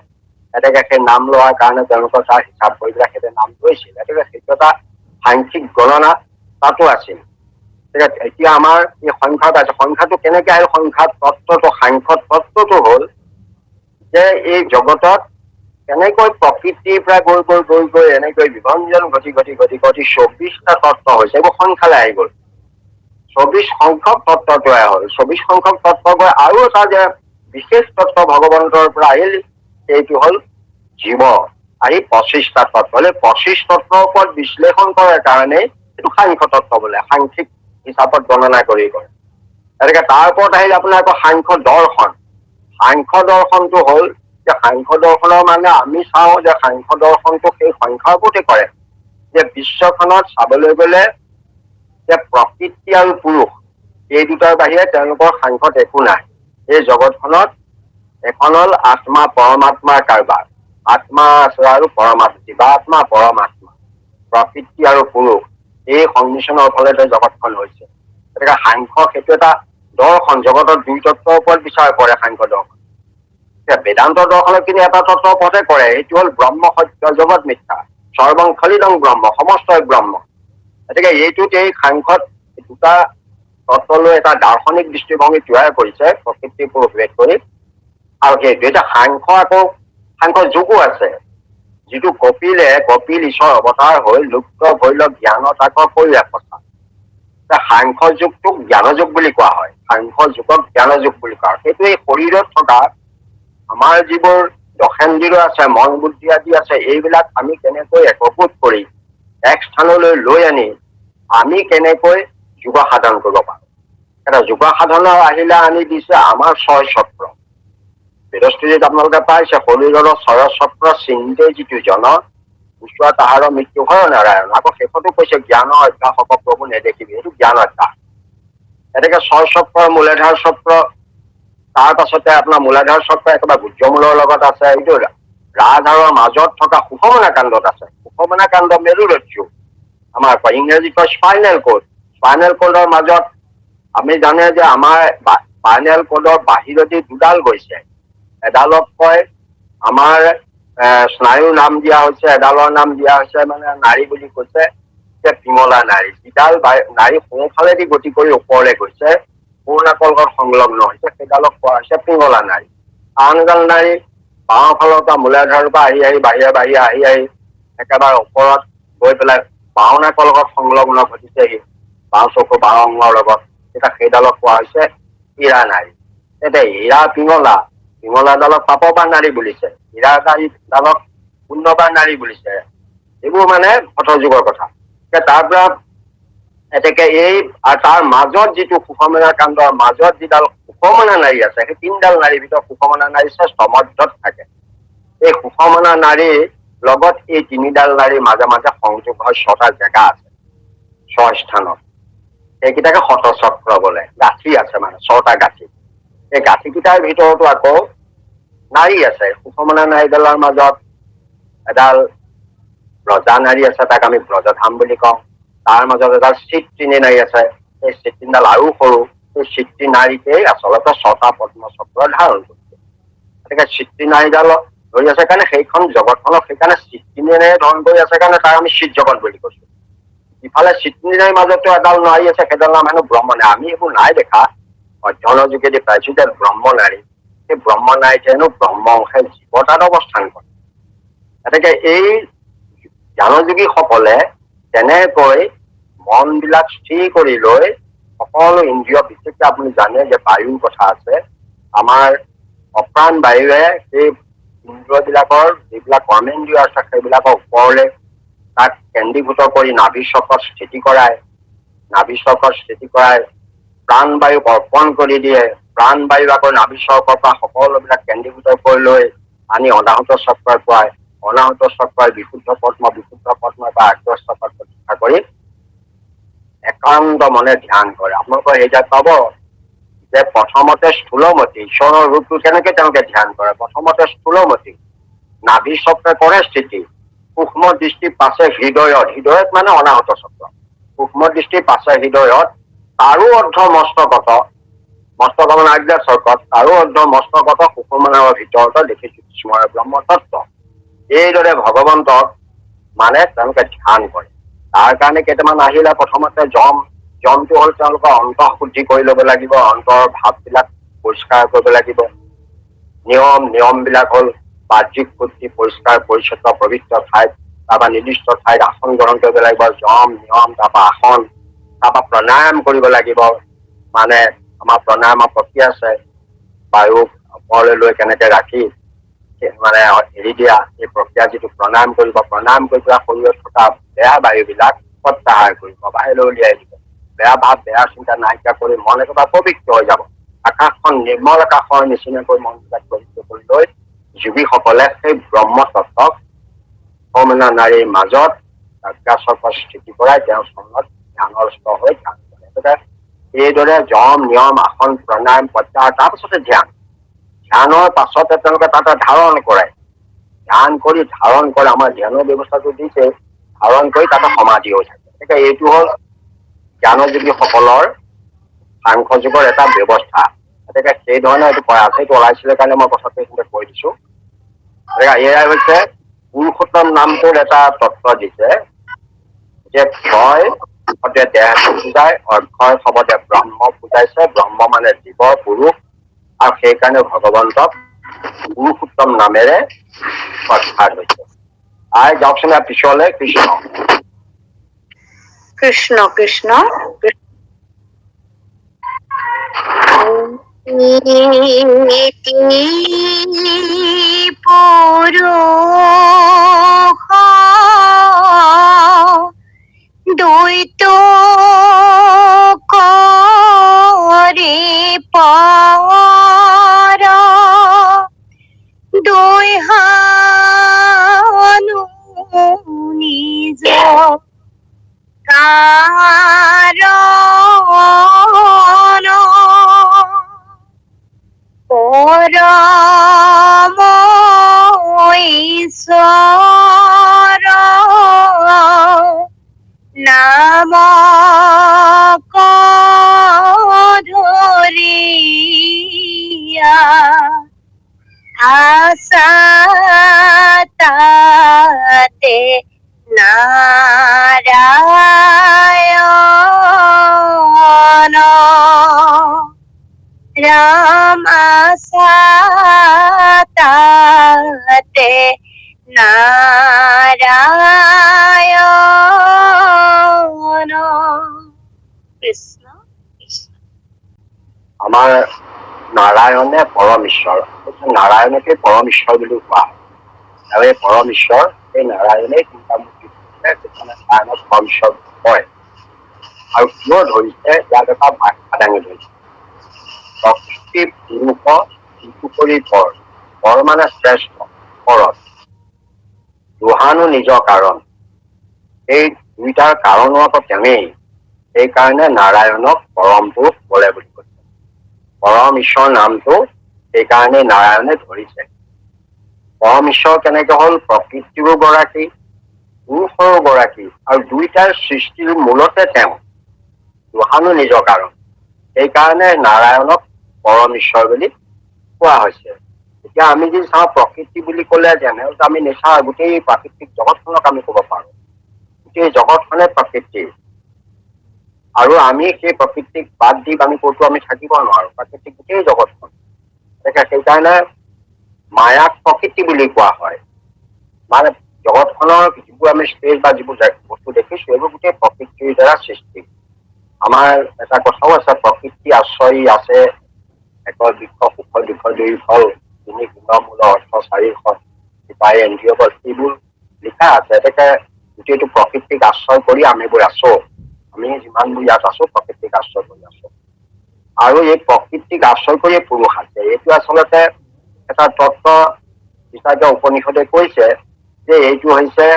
এনেকে সেই নাম লোৱাৰ কাৰণে তেওঁলোকৰ তাৰ হিচাপ কৰি পেলাই সেইটো নাম লৈছিল। গতিকে সেইটো এটা সাংখ্যিক গণনা তাতো আছিল। এতিয়া আমাৰ এই সংখ্যাত আছে। সংখ্যাটো কেনেকে আহিল? সংখ্যাত তত্ত্বটো, সাংখ্য তত্ত্বটো হল যে এই জগতত কেনেকৈ প্ৰকৃতিৰ পৰা গৈ এনেকৈ বিভঞ্জন ঘটি 24টা তত্ত্ব হৈছে। এইবোৰ সংখ্যালৈ আহি গ'ল। 24 সংখ্যক তত্ত্বটোৱে হ'ল। 24 সংখ্যক তত্ত্ব গৈ আৰু এটা যে বিশেষ তত্ত্ব ভগৱন্তৰ পৰা আহিল, সেইটো হ'ল জীৱ। আহি 25টা তত্ত্ব হলে 25 তত্ত্বৰ ওপৰত বিশ্লেষণ কৰাৰ কাৰণে এইটো সাংখ্য তত্ত্ব বোলে, সাংখ্যিক হিচাপত গণনা কৰি কৰে। গতিকে তাৰ ওপৰত আহিল আপোনাৰ আকৌ সাংখ্য দৰ্শন। সাংখ্য দৰ্শনটো হ'ল যে সাংখ্য দৰ্শনৰ মানে আমি চাওঁ যে সাংখ্য দৰ্শনটো সেই সংখ্যাৰ ওপৰতে কৰে, যে বিশ্বখনত চাবলৈ গলে যে প্ৰকৃতি আৰু পুৰুষ এই দুটাৰ বাহিৰে তেওঁলোকৰ সাংখ্যত একো নাই। এই জগতখনত এখন হল আত্মা পৰমাত্মাৰ কাৰবাৰ। আত্মা আছে আৰু পৰমাত্মা, জীৱাত্মা পৰমাত্মা, প্ৰকৃতি আৰু পুৰুষ, এই সংমিশ্ৰণৰ ফলতে জগতখন হৈছে। গতিকে সাংখ্য সেইটো এটা দৰ্শন। জগতৰ দুই তত্ত্বৰ ওপৰত বিচাৰ কৰে সাংখ্য দৰ্শন। বেদান্ত দৰ্শনে কিন্তু এটা তত্ত্বৰ ওপৰতে কৰে, এইটো হল ব্ৰহ্ম সত্য জগত মিথ্যা, সৰ্বং খলিদং ব্ৰহ্ম, সমস্তই ব্ৰহ্ম। গতিকে এইটোত এই সাংখ্যত দুটা তত্ত্ব লৈ এটা দাৰ্শনিক দৃষ্টিভংগী তৈয়াৰ কৰিছে, প্ৰকৃতি পুৰুষ ভেদ কৰি। আৰু সেইটো এতিয়া সাংখ্য যুগো আছে, যিটো কপিল ঈশ্বৰ অৱতাৰ হৈ লুপ্ত ভৈল জ্ঞানত আকৌ পৰিয়াল কথা। সাংখ্য যুগটোক জ্ঞান যুগ বুলি কোৱা হয়, সাংখ্য যুগক জ্ঞান যুগ বুলি কোৱা হয়। সেইটো এই শৰীৰত থকা আমাৰ যিবোৰ দশেন্দ্ৰিয় আছে, মন বুদ্ধি আদি আছে, এইবিলাক আমি কেনেকৈ একভূত কৰি এক স্থানলৈ লৈ আনি আমি কেনেকৈ যোগ সাধন কৰিব পাৰো। এটা যোগ সাধনৰ আহিলা আনি দিছে আমাৰ 6 চক্ৰ। বেদস্তুতিত আপোনালোকে পাইছে, শৰীৰৰ 6 চক্ৰ চিন্তে যিটো জন, উচ্চ তাহাৰ মৃত্যু হয় নাৰায়ণ। আকৌ শেষতো কৈছে জ্ঞান অভ্যাসক প্ৰভু নেদেখিবি, এইটো জ্ঞান অভ্যাস। এনেকে 6 চক্ৰ মূলাধাৰ চক্ৰ, তাৰ পাছতে আপোনাৰ মূলাধাৰ চক্ৰ একেবাৰে গুহ্যমূলৰ লগত আছে। এইটো ৰাজহাড়ৰ মাজত থকা সুষমনা কাণ্ডত আছে। সুষমনা কাণ্ড মেৰুৰজ্জু, আমাৰ ইংৰাজীত কয় স্পাইনেল কৰ্ড। স্পাইনেল কৰ্ডৰ মাজত আমি জানে যে আমাৰ স্পাইনেল কৰ্ডৰ বাহিৰদি দুডাল গৈছে। এডালক কয় আমাৰ স্নায়ুৰ নাম দিয়া হৈছে, এডালৰ নাম দিয়া হৈছে মানে নাৰী বুলি কৈছে যে পিঙলা নাৰী। যিডাল নাৰী সোঁফালেদি গতি কৰি ওপৰলৈ গৈছে, পূৰ্ণাকলত সংলগ্ন হৈছে, সেইডালক কোৱা হৈছে পিঙলা নাৰী। আন এডাল নাৰী বাওঁ ফালৰ পৰা মূলাধাৰৰ পৰা আহি আহি বাহিৰে বাহিৰে আহি আহি একেবাৰে ওপৰত গৈ পেলাই বাওনাকৰ লগত সংলগ্ন ঘটিছেহি, বাওঁ চকু বাওঁ অংগৰ লগত। এতিয়া সেইডালক কোৱা হৈছে হীৰা নাৰী। এতিয়া হীৰা পিঙলা, পিঙলাডালক পাপবাৰ নাৰী বুলিছে, হীৰা ডালক পুণ্যবাৰ নাৰী বুলিছে। এইবোৰ মানে শত যুগৰ কথা। তাৰ পৰা এতেকে এই তাৰ মাজত যিটো সুষমনা কাণ্ডৰ মাজত যিডাল সুষমনা নাৰী আছে, সেই 3ডাল নাৰীৰ ভিতৰত সুষমনা নাৰী শ্ৰেষ্ঠ মধ্যত থাকে। এই সুষমনা নাৰীৰ লগত এই 3ডাল নাৰীৰ মাজে মাজে সংযোগ হয় 6টা জেগা আছে, 6 স্থানত। সেইকেইটাকে শতচক্ৰ বোলে। গাঁঠি আছে মানে 6টা গাঁঠি। এই গাঁঠিকেইটাৰ ভিতৰতো আকৌ নাৰী আছে। সুষমনা নাৰীডালৰ মাজত এডাল ব্ৰজা নাৰী আছে, তাক আমি ব্ৰজধাম বুলি কওঁ। তাৰ মাজত এডাল চিত্ৰিণী নাৰী আছে, সেই চিত্ৰিণীডাল আৰু সৰু। সেই চিত্ৰী নাৰীকেই আচলতে 6টা পদ্মচক্ৰ ধাৰণ কৰিছে। গতিকে চিত্ৰী নাৰীডাল ধৰি আছে কাৰণে সেইখন জগতখনক সেইকাৰণে চিত্ৰিণী নাৰীয়ে ধৰণ কৰি আছে কাৰণে তাৰ আমি চিত জগত বুলি কৈছো। ইফালে চিত্ৰিণী নাৰীৰ মাজতো এডাল নাৰী আছে, সেইডাল নাম হেনো ব্ৰহ্ম নাৰী। আমি এইবোৰ নাই দেখা, অধ্যয়নৰ যোগেদি পাইছো যে ব্ৰহ্ম নাৰী। সেই ব্ৰহ্ম নাৰীতে হেনো ব্ৰহ্ম অংশে জীৱতাত অৱস্থান কৰে। গতিকে এই জ্ঞানযোগীসকলে তেনেকৈ মন বিলাক স্থিৰ কৰি লৈ সকলো ইন্দ্ৰিয়, বিশেষকৈ আপুনি জানে যে বায়ুৰ কথা আছে। আমাৰ অপ্ৰাণ বায়ুৱে সেই ইন্দ্ৰিয়বিলাকৰ যিবিলাক কৰ্মেন্দ্ৰিয় আছে সেইবিলাকৰ ওপৰলৈ তাক কেন্দ্ৰীভূত কৰি নাভি চক্ৰত স্থিতি কৰায়। নাভি চক্ৰত স্থিতি কৰাই প্ৰাণবায়ুক অৰ্পণ কৰি দিয়ে। প্ৰাণবায়ু আকৌ নাভি চক্ৰৰ পৰা সকলোবিলাক কেন্দ্ৰীভূত কৰি লৈ আনি অনাহত চক্ৰই পোৱায়। অনাহত চক্ৰই বিশুদ্ধ পদ্ম বা আগ্ৰহ চক্ৰত প্ৰতিষ্ঠা কৰি একান্ত মনে ধ্যান কৰে। আপোনালোকৰ এইজাত পাব যে প্ৰথমতে স্থূলমতি, ঈশ্বৰৰ ৰূপটো কেনেকে তেওঁলোকে ধ্যান কৰে। প্ৰথমতে স্থূলমতি নাভি চক্ৰে কৰে স্থিতি, সূক্ষ্ম দৃষ্টি পাছে হৃদয়ত, হৃদয়ত মানে অনাহত চক্ৰ, সূক্ষ্ম দৃষ্টি পাছে হৃদয়ত, তাৰো অৰ্ধ মস্তকত, মস্তক মানে আজ্ঞা চক্ৰত, তাৰো অৰ্ধ মস্তকত সুষমনাৰ ভিতৰত দেখিছো স্মৰ ব্ৰহ্ম তত্ত্ব। এইদৰে ভগৱন্তক মানে তেওঁলোকে ধ্যান কৰে। তাৰ কাৰণে কেইটামান আহিলে, প্ৰথমতে জমটো হ'ল তেওঁলোকৰ অন্তঃ শুদ্ধি কৰি ল'ব লাগিব, অন্তৰৰ ভাৱবিলাক পৰিষ্কাৰ কৰিব লাগিব। নিয়ম বিলাক হ'ল বাহ্যিক শুদ্ধি, পৰিষ্কাৰ পৰিচ্ছন্ন পবিত্ৰ ঠাইত, তাৰপৰা নিৰ্দিষ্ট ঠাইত আসন গ্ৰহণ কৰিব লাগিব। নিয়ম, তাৰপৰা আসন, তাৰপৰা প্ৰণায়াম কৰিব লাগিব। মানে আমাৰ প্ৰণায়ামৰ প্ৰক্ৰিয়া আছে, বায়ুক ওপৰলৈ লৈ কেনেকে ৰাখি মানে এৰি দিয়া, এই প্ৰক্ৰিয়া যিটো প্ৰণায়াম কৰিব, প্ৰণায়াম কৰি পেলাই শৰীৰত থকা বেয়া বায়ুবিলাক প্ৰত্যাহাৰ কৰিব, বাহিৰলৈ উলিয়াই দিব। বেয়া ভাৱ, বেয়া চিন্তা নাইকিয়া কৰি মন একেবাৰে পবিত্ৰ হৈ যাব। আকাশখন নিৰ্মল আকাশৰ নিচিনাকৈ মনবিলাক পবিত্ৰ কৰি লৈ যোগীসকলে সেই ব্ৰহ্ম তত্ত্বক সুষমনা নাৰীৰ মাজত আজ্ঞাচক্ৰত স্থিতি কৰাই তেওঁৰ চৰণত ধ্যানস্থ হৈ ধ্যান কৰে। এইদৰে নিয়ম, আসন, প্ৰণায়াম, প্ৰত্যাহাৰ, তাৰপিছতে ধ্যানৰ পাছতে তেওঁলোকে তাতে ধাৰণ কৰে। ধ্যান কৰি ধাৰণ কৰে, আমাৰ ধ্যানৰ ব্যৱস্থাটো দিছে, ধাৰণ কৰি তাতে সমাধি হৈ থাকে। গতিকে এইটো হ'ল জ্ঞানযোগীসকলৰ সাংখ্য যুগৰ এটা ব্যৱস্থা। গতিকে সেই ধৰণে এইটো কৰা আছে। এইটো ওলাইছিলে কাৰণে মই কথাটো এইখিনিতে কৈ দিছো। গতিকে এয়াই হৈছে পুৰুষোত্তম নামটোৰ এটা তত্ত্ব দিছে যে ক্ষয় শব্দে দেহটো বুজায়, অক্ষয় শব্দে ব্ৰহ্ম বুজাইছে। ব্ৰহ্ম মানে জীৱ, পুৰুষ, আৰু সেইকাৰণে ভগৱন্তক পুৰুষোত্তম নামেৰে প্ৰখ্যাত হৈছে। যাওকচোন পিছলে। কৃষ্ণ কৃষ্ণ কৃষ্ণ পুৰুষ দ্বৈত কৰে পাৰ, দুই হানু নিজ ঈশ্বৰ নাম ধৰিয়া আশা তাতে নাৰায়ণ ৰাম আশা তাতে নাৰায়ণ কৃষ্ণ কৃষ্ণ। আমাৰ নাৰায়ণে পৰম ঈশ্বৰ, নাৰায়ণকে পৰম ঈশ্বৰ বুলি কোৱা হয়। আৰু এই পৰম ঈশ্বৰ এই নাৰায়ণে চিন্তামূৰ্তি নাৰায়ণক পৰম ঈশ্বৰ কয়। আৰু কিয় ধৰিছে ইয়াত এটা ব্যাখ্যা দাঙি ধৰিছে। প্ৰকৃতি পুৰুষ যিটো কৰি পৰ, পৰ মানে শ্ৰেষ্ঠ, পৰত দুহানো নিজৰ কাৰণ, এই দুইটাৰ কাৰণো আকৌ তেনেই। সেইকাৰণে নাৰায়ণক পৰম পুৰুষ বোলে বুলি কৈছে। পৰম ঈশ্বৰ নামটো সেইকাৰণে নাৰায়ণে ধৰিছে। পৰম ঈশ্বৰ কেনেকে হ'ল? প্ৰকৃতিৰো গৰাকী, পুৰুষৰো গৰাকী, আৰু দুইটাৰ সৃষ্টিৰ মূলতে তেওঁ, দুহানো নিজৰ কাৰণ। সেইকাৰণে নাৰায়ণক পৰম ঈশ্বৰ বুলি কোৱা হৈছে। এতিয়া আমি যদি চাওঁ প্ৰকৃতি বুলি ক'লে যেনে আমি নেচাওঁ গোটেই প্ৰাকৃতিক জগতখনক আমি ক'ব পাৰো। গোটেই জগতখনে প্ৰকৃতি, আৰু আমি সেই প্ৰকৃতিক বাদ দি আমি ক'তো আমি থাকিব নোৱাৰো। প্ৰাকৃতিক গোটেই জগতখন, সেইকাৰণে মায়াক প্ৰকৃতি বুলি কোৱা হয়। মানে জগতখনৰ যিবোৰ আমি স্পেচ বা যিবোৰ বস্তু দেখিছো এইবোৰ গোটেই প্ৰকৃতিৰ দ্বাৰা সৃষ্টি। আমাৰ এটা কথাও আছে, প্ৰকৃতি আশ্ৰয়ী আছে একৰ বৃক্ষ সুখ দুখ দুই ফল, তিনি গুণমূল অৰ্থ চাৰিশ সিপাহী এন্দ্ৰিয় বল, এইবোৰ লিখা আছে। গতিকে গোটেইটো প্ৰকৃতিক আশ্ৰয় কৰি আমিবোৰ আছো। আমি যিমানবোৰ ইয়াত আছো প্ৰকৃতিক আশ্ৰয় কৰি আছো, আৰু এই প্ৰকৃতিক আশ্ৰয় কৰি পুৰুষ আছে। এইটো আচলতে এটা তত্ত্ব হিচাপে উপনিষদে কৈছে যে এইটো হৈছে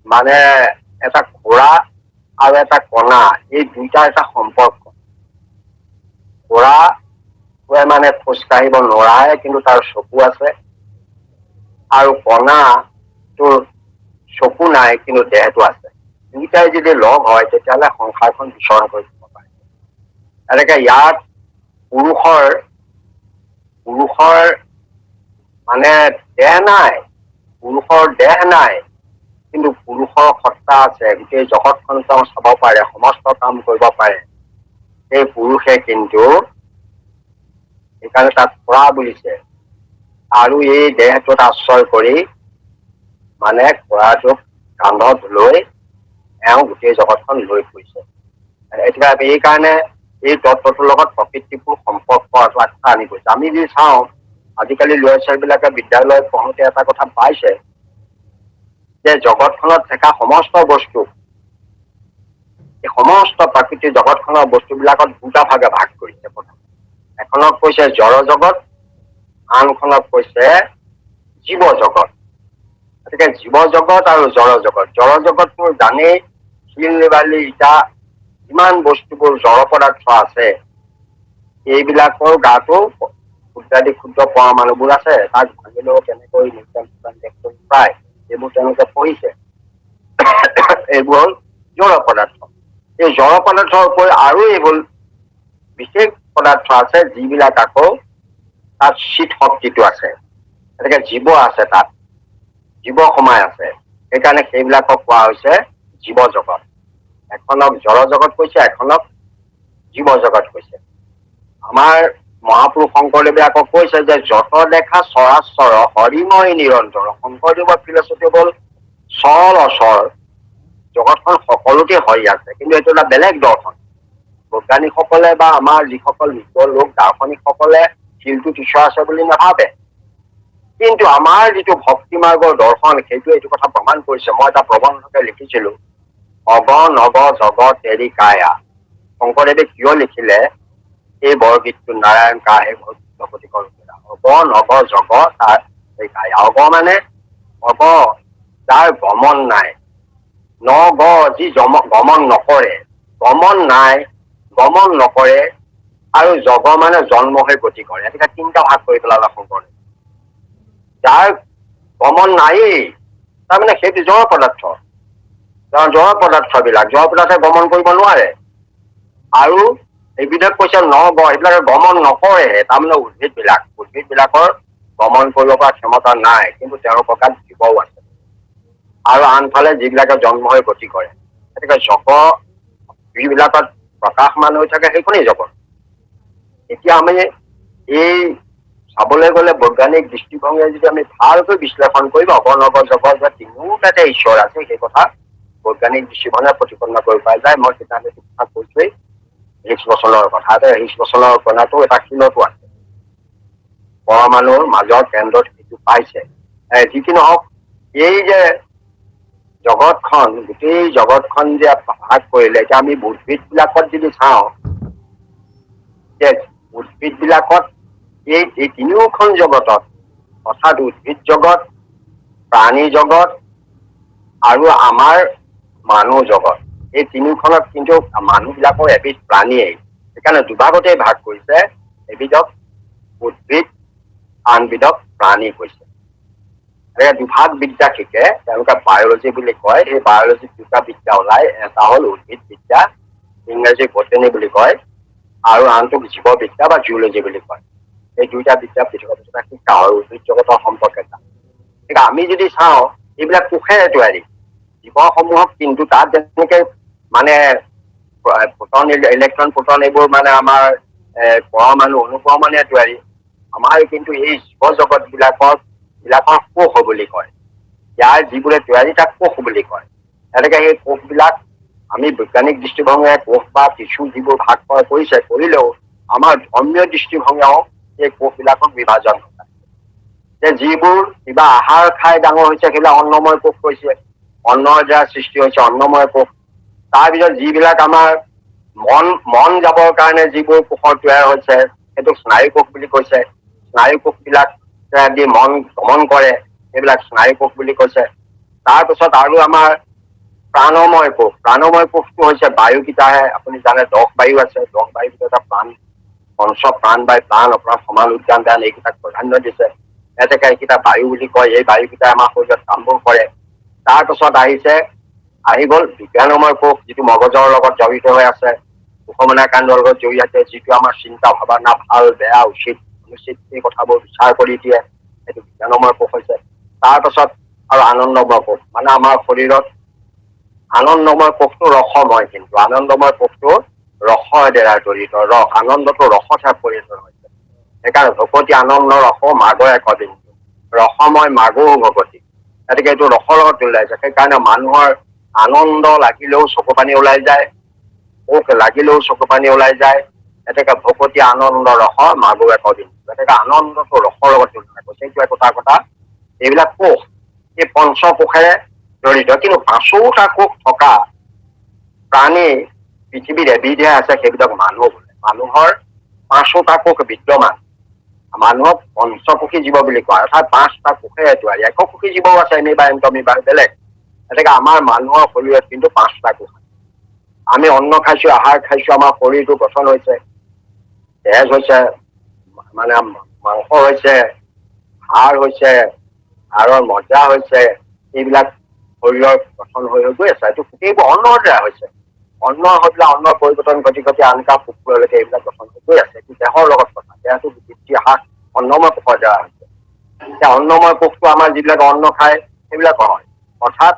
মানে এটা ঘোঁৰা আৰু এটা কণা, এই দুইটা এটা সম্পৰ্ক। ঘোঁৰাটোৱে মানে খোজকাঢ়িব নোৱাৰে, কিন্তু তাৰ চকু আছে, আৰু কণাটোৰ চকু নাই কিন্তু দেহটো আছে। দুইটাই যদি লগ হয় তেতিয়াহ'লে সংসাৰখন বিচৰণ কৰি দিব পাৰে। এনেকে ইয়াত পুৰুষৰ মানে দেহ নাই, পুৰুষৰ দেহ নাই, কিন্তু পুৰুষৰ সত্তা আছে। গোটেই জগতখন তেওঁ চাব পাৰে, সমস্ত কাম কৰিব পাৰে। সেই পুৰুষে কিন্তু সেইকাৰণে তাক ঘোঁৰা বুলিছে। আৰু এই দেহটোত আশ্ৰয় কৰি মানে ঘোঁৰাটোক কান্ধত লৈ এওঁ গোটেই জগতখন লৈ ফুৰিছে। এতিয়া এইকাৰণে এই তত্ত্বটোৰ লগত প্ৰকৃতিবোৰ সম্পৰ্ক আনি গৈছে। আমি যদি চাওঁ আজিকালি ল'ৰা ছোৱালীবিলাকে বিদ্যালয়ত পঢ়োতে এটা কথা পাইছে যে জগতখনত থকা সমস্ত বস্তু, এই সমস্ত প্ৰাকৃতিক জগতখনৰ বস্তুবিলাকত দুটা ভাগে ভাগ কৰিছে। এখনক কৈছে জড় জগত, আনখনক কৈছে জীৱ জগত। গতিকে জীৱ জগত আৰু জড় জগত, জড় জগতবোৰ জানেই, শিল বালি ইটা যিমান বস্তুবোৰ জড় পদাৰ্থ আছে এইবিলাকৰ গাতো ক্ষুদ্ৰাদি ক্ষুদ্ৰ পৰমাণুবোৰ আছে। তাক ভাঙিলেও কেনেকৈ প্ৰায় এইবোৰ তেওঁলোকে পঢ়িছে। এইবোৰ হ'ল জড় পদাৰ্থ। এই জড় পদাৰ্থৰ উপৰি আৰু এইবোৰ বিশেষ পদাৰ্থ আছে যিবিলাক আকৌ তাত শীত শক্তিটো আছে। গতিকে জীৱ আছে, তাত জীৱ সোমাই আছে। সেইকাৰণে সেইবিলাকক কোৱা হৈছে জীৱ জগত। এখনক জড় জগত কৈছে, এখনক জীৱ জগত কৈছে। আমাৰ মহাপুৰুষ শংকৰদেৱে আকৌ কৈছে যে যত দেখা চৰাচৰ হৰিময় নিৰন্তৰ। শংকৰদেৱৰ ফিলচফি হ'ল চৰ অচৰ, জগতখন সকলোতে হৰি আছে, কিন্তু এইটো এটা বেলেগ দৰ্শন। বৈজ্ঞানিকসকলে বা আমাৰ যিসকল নিজৰ লোক দাৰ্শনিকসকলে শিলটোত ঈশ্বৰ আছে বুলি নাভাবে, কিন্তু আমাৰ যিটো ভক্তি মাৰ্গৰ দৰ্শন সেইটো এইটো কথা প্ৰমাণ কৰিছে। মই এটা প্ৰবন্ধকে লিখিছিলো, অগ নগ জগত এৰি কায়া। শংকৰদেৱে কিয় লিখিলে এই বৰগীতটো? নাৰায়ণ কাহে ভগৱতী কল্পনা, অগ নগ জগ এই কায়া। অগ মানে অগ যাৰ গমন নাই, নগ যি গমন নকৰে, গমন নাই, গমন নকৰে, আৰু জগ মানে জন্ম হৈ গতি কৰে। এনেকে তিনিটা ভাগ কৰি পেলালে শংকৰদেৱে। যাৰ গমন নায়েই। তাৰমানে সেইটো জড় পদাৰ্থ, জড় পদাৰ্থে গমন কৰিব নোৱাৰে। আৰু এইবিলাক কৈছে নহব, এইবিলাকে গমন নকৰে। তাৰমানে উদ্ভিদবিলাকৰ গমন কৰিব পৰা ক্ষমতা নাই, কিন্তু তেওঁলোকৰ গাত জীৱও আছে। আৰু আনফালে যিবিলাকে জন্ম হৈ গতি কৰে, গতিকে জগত যিবিলাকত প্ৰকাশমান হৈ থাকে সেইখনেই জগত। এতিয়া আমি এই চাবলৈ গ'লে বৈজ্ঞানিক দৃষ্টিভংগীৰে যদি আমি ভালকৈ বিশ্লেষণ কৰিম, অৱৰ্ণৱ জগত যে তিনিওটাতে ঈশ্বৰ আছে, সেই কথা বৈজ্ঞানিক দৃষ্টিভংগীৰে প্ৰতিপন্ন কৰিব পৰা যায়। মই সিদ্ধান্ত কথা কৈছোৱেই হিগছ বচনৰ কথা। হিগছ বচনৰ কণাটো এটা শিলতো আছে, পৰমাণুৰ মাজৰ কেন্দ্ৰত সেইটো পাইছে। যি কি নহওক, এই যে জগতখন, গোটেই জগতখন যে ভাগ কৰিলে, এতিয়া আমি উদ্ভিদ বিলাকত যদি চাওঁ, যে উদ্ভিদ বিলাকত এই তিনিওখন জগতত, অৰ্থাৎ উদ্ভিদ জগত, প্ৰাণী জগত আৰু আমাৰ মানুহ জগত, এই তিনিওখনত কিন্তু মানুহবিলাকৰ এবিধ প্ৰাণীয়েই। সেইকাৰণে দুভাগতেই ভাগ কৰিছে, এবিধক উদ্ভিদ, আনবিধক প্ৰাণী কৈছে। দুভাগ বিদ্যা শিকে, তেওঁলোকে বায়লজি বুলি কয়। এই বায়লজিত দুটা বিদ্যা ওলাই, এটা হ'ল উদ্ভিদ বিদ্যা, ইংৰাজী বটেনী বুলি কয়, আৰু আনটোক জীৱ বিদ্যা বা জুলজি বুলি কয়। এই দুইটা বিদ্যা পৃথক পৃথক শিক্ষা হয় উদ্ভিদ জগতৰ সম্পৰ্কে। গতিকে আমি যদি চাওঁ, এইবিলাক কোষেৰে তৈয়াৰী জীৱসমূহক, কিন্তু তাত যেনেকে মানে প্ৰটন, ইলেক্ট্ৰন, প্ৰটন এইবোৰ মানে আমাৰ পৰমাণু, অনুপৰমাণুৰে তৈয়াৰী। আমাৰ কিন্তু এই জীৱ জগত বিলাকৰ কোষ বুলি কয়। ইয়াৰ যিবোৰে তৈয়াৰী তাক কোষ বুলি কয়। এনেকে সেই কোষবিলাক আমি বৈজ্ঞানিক দৃষ্টিভংগীৰে কোষ বা টিচু যিবোৰ ভাগ কৰিছে, কৰিলেও আমাৰ ধৰ্মীয় দৃষ্টিভংগীয়েও এই কোষবিলাকক বিভাজন কৰে। যে যিবোৰ কিবা আহাৰ খাই ডাঙৰ হৈছে, সেইবিলাক অন্নময় কোষ কৈছে, অন্নৰ দ্বাৰা সৃষ্টি হৈছে অন্নময় কোষ। তাৰপিছত যিবিলাক আমাৰ মন যাবৰ কাৰণে যিবোৰ কোষৰ তৈয়াৰ হৈছে, সেইটোক স্নায়ু কোষ বুলি কৈছে। স্নায়ু কোষবিলাক দি মন গমন কৰে, সেইবিলাক স্নায়ু কোষ বুলি কৈছে। তাৰপিছত আৰু আমাৰ প্ৰাণময় কোষ, প্ৰাণময় কোষটো হৈছে বায়ুকেইটাহে। আপুনি জানে 10 বায়ু আছে, 10 বায়ুৰ ভিতৰত প্ৰাণ, পঞ্চ প্ৰাণ বাই প্ৰাণ, অপৰাধ সমান উদ্যান দান, এইকেইটাক প্ৰাধান্য দিছে। এনেকে এইকেইটা বায়ু বুলি কয়। এই বায়ুকেইটাই আমাৰ শৰীৰত কামবোৰ কৰে। তাৰপিছত আহি গ'ল বিজ্ঞানময় কোষ, যিটো মগজৰ লগত জড়িত হৈ আছে, সুষমনা কাণ্ডৰ লগত জড়িত আছে, যিটো আমাৰ চিন্তা ভাৱনা, ভাল বেয়া, উচিত অনুচিত এই কথাবোৰ বিচাৰ কৰি দিয়ে, সেইটো বিজ্ঞানময় কোষ হৈছে। তাৰপাছত আৰু আনন্দময় কোষ, মানে আমাৰ শৰীৰত আনন্দময় কোষটো ৰসময়, কিন্তু আনন্দময় কোষটো ৰসৰ দ্বাৰা জড়িত। ৰস, আনন্দটো ৰসতহে পৰিণত হৈছে। সেইকাৰণে ভকতি আনন্দ ৰস মাগৰ একবিন্দু, ৰসময় মাগো ভকতি। গতিকে এইটো ৰসৰ লগত ওলাইছে। সেইকাৰণে মানুহৰ আনন্দ লাগিলেও চকু পানী ওলাই যায়, সুখ লাগিলেও চকু পানী ওলাই যায়। এনেকে ভকতি আনন্দ ৰস মাগো একবিন্দু। গতিকে আনন্দটো ৰসৰ লগত তুলনা কৰিছে। এইটো একোটা কথা। এইবিলাক কোষ, এই পঞ্চকোষেৰে জড়িত। কিন্তু 5টা কোষ থকা প্ৰাণী পৃথিৱীত এবিধহে আছে, সেইবিলাক মানুহ বোলে। মানুহৰ 5টা কোষ বিদ্যমান। মানুহক পঞ্চকোষী জীৱ বুলি কয়, অৰ্থাৎ 5টা কোষেৰে তৈয়াৰী। এককোষী জীৱও আছে, এমিবা, এণ্টমিবা বেলেগ। গতিকে আমাৰ মানুহৰ শৰীৰত কিন্তু 5টা কোষ। আমি অন্ন খাইছো, আহাৰ খাইছো, আমাৰ শৰীৰটো গঠন হৈছে, তেজ হৈছে, মানে মাংস হৈছে, হাড় হৈছে, হাড়ৰ মজ্জা হৈছে, এইবিলাক শৰীৰৰ গঠন হৈ গৈ আছে। এইটো গোটেইবোৰ অন্নৰ দ্বাৰা হৈছে। অন্ন হৈ পেলাই অন্নৰ পৰিৱৰ্তন ঘটি ঘটি আনকা পুকুৰলৈকে এইবিলাক গঠন হৈ গৈ আছে। এইটো দেহৰ লগত কথা। দেহটো বৃদ্ধি হ্ৰাস অন্নময় কোষৰ দ্বাৰা হৈছে। এতিয়া অন্নময় কোষটো আমাৰ যিবিলাক অন্ন খায় সেইবিলাক হয়। অৰ্থাৎ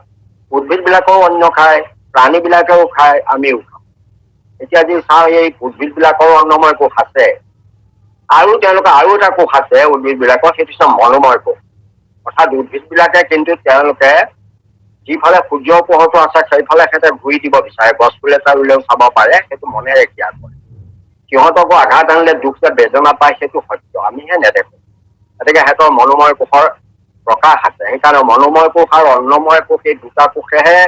উদ্ভিদ বিলাকেও অন্ন খায়, প্ৰাণী বিলাকেও খায়, আমিও খাওঁ। এতিয়া যদি চাওঁ, এই উদ্ভিদ বিলাকৰো অন্নময় কোষ আছে, আৰু তেওঁলোকৰ আৰু এটা কোষ আছে উদ্ভিদ বিলাকৰ, সেইটো হৈছে মনোময় কোষ। অৰ্থাৎ উদ্ভিদ বিলাকে কিন্তু তেওঁলোকে যিফালে সূৰ্যৰ পোহৰটো আছে সেইফালে সিহঁতে ঘূৰি দিব বিচাৰে। গছ পুলি এটা ৰুলেও চাব পাৰে, সেইটো মনেৰে ক্ৰিয়া কৰে। সিহঁতকো আঘাত আনিলে দুখ যে বেদনা পায়, সেইটো সত্য, আমিহে নেদেখো। গতিকে সিহঁতৰ মনোময় কোষৰ প্ৰকাশ আছে। সেইকাৰণে মনোময় কোষ আৰু অন্নময় কোষ, এই 2টা কোষেহে